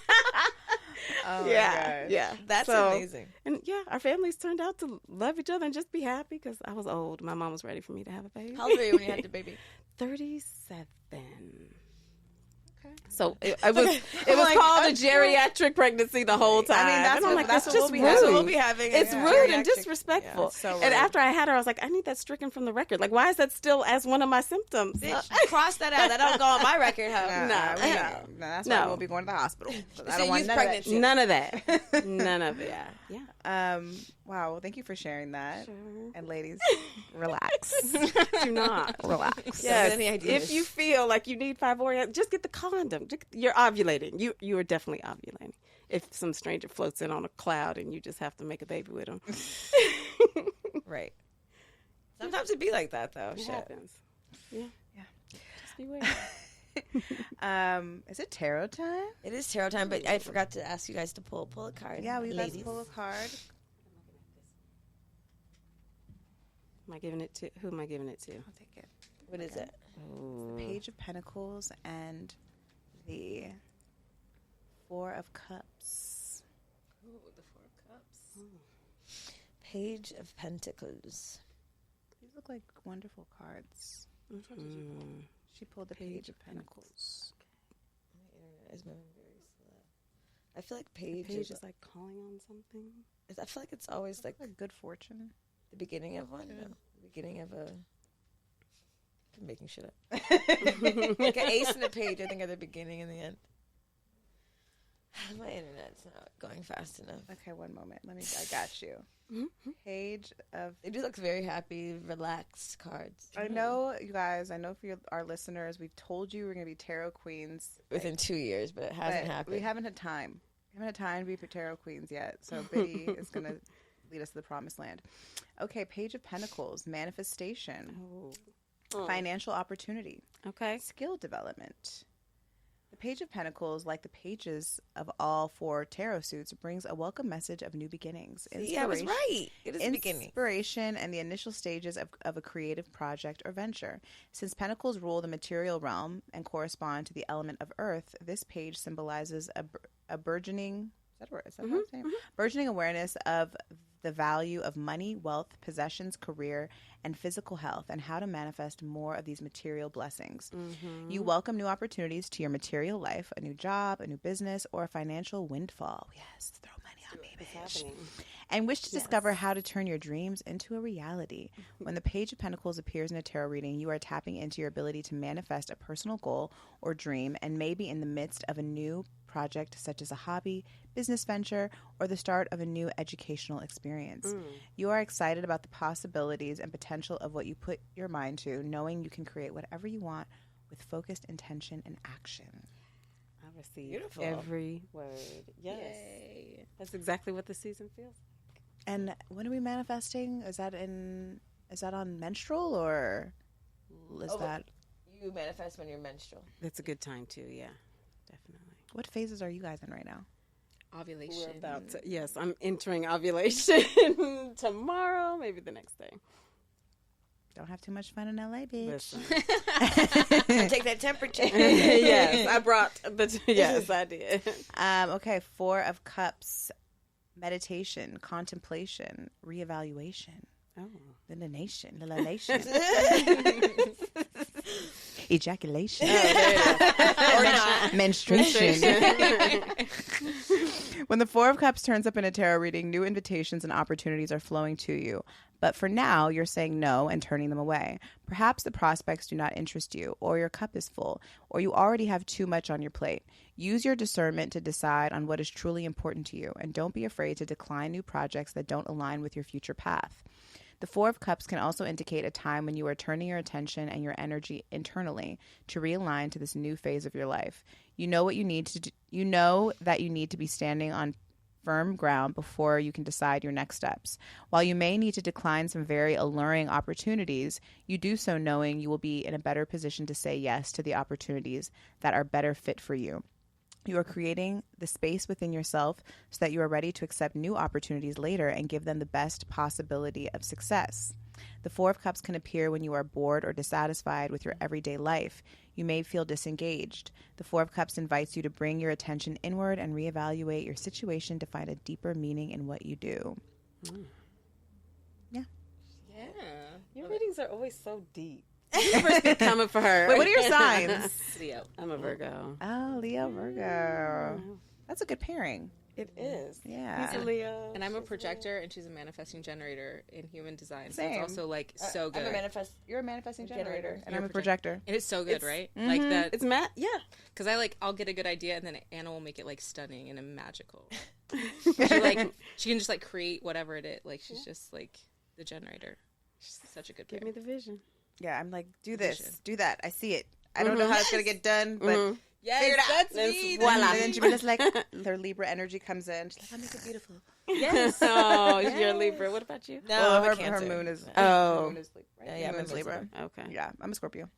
Oh my Yeah, gosh. yeah. That's So- amazing. And yeah, our families turned out to love each other and just be happy because I was old. My mom was ready for me to have a baby. How old were you when you had the baby? 37. Okay. So it was called a geriatric pregnancy the whole time. I mean, that's and I'm what- like, that's that's what just we'll rude. be That's what we'll be having. It's Yeah. rude and Geriatric- disrespectful. yeah, it's so And rude. after I had her, I was like, I need that stricken from the record. Like, why is that still as one of my symptoms? Bitch, cross that out. That don't go on my record, huh? No. That's No. why we'll be going to the hospital. I So don't want youth none of that pregnancy. shit. None of that. None of it. Yeah. Wow. Well, thank you for sharing that. Sure. And ladies, relax. Do not. Relax. Yes. Any ideas? If you feel like you need fibroid, just get the condom. You're ovulating. You are definitely ovulating. If some stranger floats in on a cloud and you just have to make a baby with him, Right. Sometimes it be like that, though. it Shit. happens. Yeah. Yeah. Just beware. Is it tarot time? It is tarot time, but I forgot to ask you guys to pull a card. Yeah, we ladies. let's pull a card. Am I giving it to? Who am I giving it to? I'll take it. What is it? Page of Pentacles and the Four of Cups. Ooh, the Four of Cups. Page of Pentacles. These look like wonderful cards. Mm. She pulled the Page of Pentacles. My internet is moving very slow. I feel like page Page is is like calling on something. I feel like it's always like Like good fortune. the beginning of one. No, the beginning of a I'm making shit up. Like an ace and a page, I think, at the beginning and the end. My internet's not going fast enough. Okay, one moment. I got you. Page of. It just looks very happy, relaxed cards. I know, you guys. I know for our listeners, we've told you we're going to be tarot queens Within 2 years, but it hasn't happened. We haven't had time. We haven't had time to be tarot queens yet. So Biddy is going to lead us to the promised land. Okay, Page of Pentacles, manifestation, financial opportunity, skill development. The Page of Pentacles, like the pages of all 4 tarot suits, brings a welcome message of new beginnings. Yeah, I was right. It is the beginning. Inspiration and the initial stages of a creative project or venture. Since Pentacles rule the material realm and correspond to the element of earth, this page symbolizes a burgeoning... Is that what I'm saying? Burgeoning awareness of the value of money, wealth, possessions, career, and physical health, and how to manifest more of these material blessings. You welcome new opportunities to your material life, a new job, a new business, or a financial windfall. Yes, throw money on me, bitch. And wish to discover how to turn your dreams into a reality. When the Page of Pentacles appears in a tarot reading, you are tapping into your ability to manifest a personal goal or dream, and maybe in the midst of a new project such as a hobby, business venture, or the start of a new educational experience. You are excited about the possibilities and potential of what you put your mind to, knowing you can create whatever you want with focused intention and action. I receive every word. Yes. Yay. That's exactly what the season feels like. And when are we manifesting? Is that on Menstrual, or is that... You manifest when you're menstrual. That's a good time too, yeah. Definitely. What phases are you guys in right now? Ovulation. We're about to, yes, I'm entering ovulation tomorrow, maybe the next day. Don't have too much fun in LA, bitch. Listen. Take that temperature. Yes, I brought yes, I did. Okay, 4 of Cups, meditation, contemplation, reevaluation. Oh. Lilination. Ejaculation. Oh, Or not. Menstruation. When the 4 of Cups turns up in a tarot reading, new invitations and opportunities are flowing to you. But for now, you're saying no and turning them away. Perhaps the prospects do not interest you, or your cup is full, or you already have too much on your plate. Use your discernment to decide on what is truly important to you, and don't be afraid to decline new projects that don't align with your future path. The 4 of Cups can also indicate a time when you are turning your attention and your energy internally to realign to this new phase of your life. You know what you need to do. You know that you need to be standing on firm ground before you can decide your next steps. While you may need to decline some very alluring opportunities, you do so knowing you will be in a better position to say yes to the opportunities that are better fit for you. You are creating the space within yourself so that you are ready to accept new opportunities later and give them the best possibility of success. The 4 of Cups can appear when you are bored or dissatisfied with your everyday life. You may feel disengaged. The 4 of Cups invites you to bring your attention inward and reevaluate your situation to find a deeper meaning in what you do. Yeah. Your readings are always so deep. Universe be coming for her. Wait, what are your signs? Leo. I'm a Virgo. Oh, Leo, Virgo. That's a good pairing. It is. Yeah. He's a Leo. And I'm a projector, and she's a manifesting generator in human design. So Same. it's also like so good. You're a manifesting generator, and You're I'm a a projector. And it's so good, right? Mhm. Like that. It's Matt. Yeah. Because I'll get a good idea, and then Anna will make it like stunning and magical. She can just like create whatever it is. Like she's just like the generator. She's such a good Give player. me the vision. Yeah, I'm like, do this, Vision. do that. I see it. I don't know how it's going to get done, but Yes, figure it out. that's That's me. voila. And then Jamila's like, her Libra energy comes in. She's like, I'll make it beautiful. Yes. Oh, you're a Libra. What about you? No, Well, I'm a her Cancer. moon is. Oh. Her moon is Libra. Right? Yeah, Her moon's my moon's Libra. Okay. Yeah, I'm a Scorpio.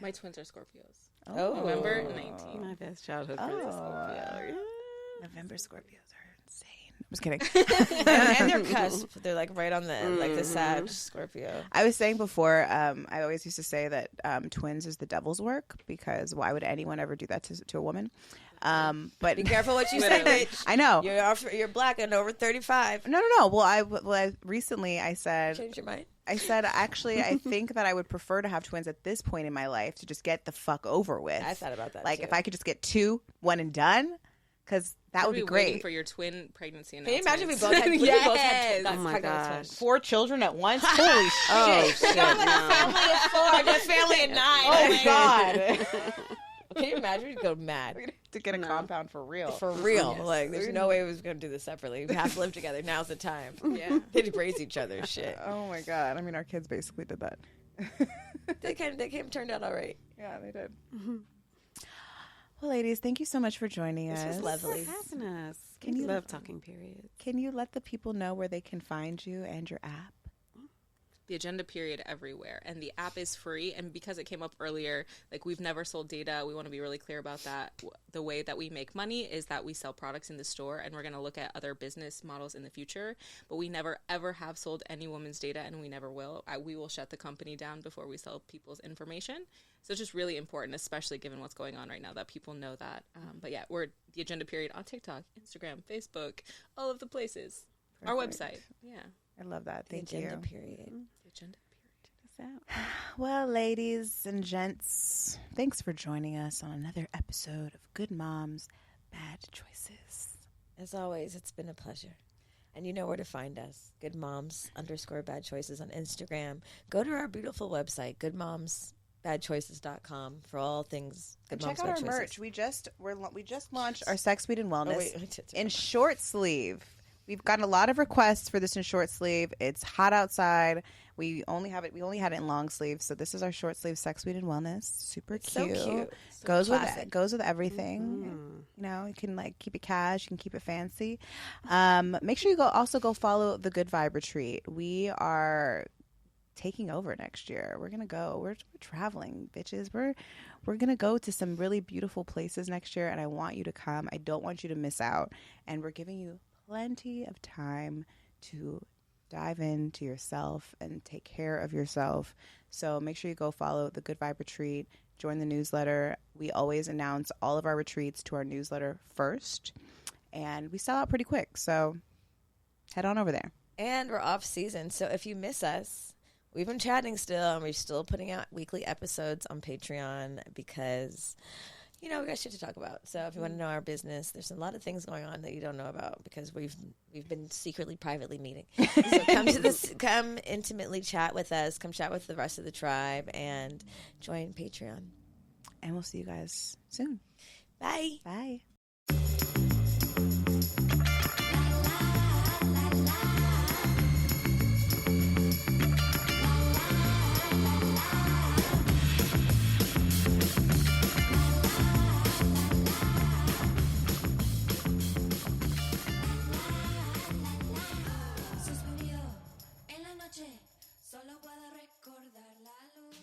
My twins are Scorpios. Oh. November 19th. My best childhood friend is Scorpio. November Scorpios are insane. I'm just kidding. And they're cusp. They're like right on the end, like the Sag Scorpio. I was saying before, I always used to say that twins is the devil's work, because why would anyone ever do that to a woman? But Be careful what you say, bitch. I know. You're black and over 35. No. Well, I recently I said, Change your mind. actually, I think that I would prefer to have twins at this point in my life to just get the fuck over with. I thought about that. Like, too. if I could just get 2, 1 and done, because that I'll would be waiting great. for your twin pregnancy Can you announcement. imagine if we both had, Yes. got Oh my pregnant with gosh. twins? 4 children at once? Holy shit. Oh shit! No. Family of 4, and a family of 9. Oh, God. Can you imagine? We'd go mad. To get a No. compound for real. For real. Yes. Like, there's no way we was going to do this separately. We have to live together. Now's the time. Yeah. They'd raise each other. Shit. Oh, my God. I mean, our kids basically did that. They turned out all right. Yeah, they did. Well, ladies, thank you so much for joining us. This was lovely. Thanks for having us. Can We you- love talking periods? Can you let the people know where they can find you and your app? The agenda period everywhere, and the app is free. And because it came up earlier, like, we've never sold data. We want to be really clear about that. The way that we make money is that we sell products in the store, and we're going to look at other business models in the future. But we never ever have sold any woman's data, and we never will. We will shut the company down before we sell people's information. So it's just really important, especially given what's going on right now, that people know that. But yeah, we're the agenda period on TikTok, Instagram, Facebook, all of the places. Our Perfect. website. Yeah. I love that. Thank the agenda you. period. The agenda period. Well, ladies and gents, thanks for joining us on another episode of Good Moms, Bad Choices. As always, it's been a pleasure. And you know where to find us. Good Moms _Bad Choices on Instagram. Go to our beautiful website, goodmomsbadchoices.com, for all things Good And Moms check out Bad our Choices. merch. We just launched our Sex, Weed, and Wellness Oh, wait. in short sleeve. We've gotten a lot of requests for this in short sleeve. It's hot outside. We only had it in long sleeve, so this is our short sleeve Sex, Weed, and Wellness. Super So cute. cute. So Goes classic. with everything. You know, you can like keep it cash, you can keep it fancy. Make sure you go follow the Good Vibe Retreat. We are taking over next year. We're gonna go. We're traveling, bitches. We're gonna go to some really beautiful places next year, and I want you to come. I don't want you to miss out. And we're giving you plenty of time to dive into yourself and take care of yourself. So make sure you go follow the Good Vibe Retreat. Join the newsletter. We always announce all of our retreats to our newsletter first, and we sell out pretty quick. So head on over there. And we're off season, so if you miss us, we've been chatting still, and we're still putting out weekly episodes on Patreon because, you know, we got shit to talk about. So if you want to know our business, there's a lot of things going on that you don't know about because we've been secretly, privately meeting. So come intimately chat with us, come chat with the rest of the tribe, and join Patreon. And we'll see you guys soon. Bye. Bye. Suspirió en la noche, solo puedo recordar la luz.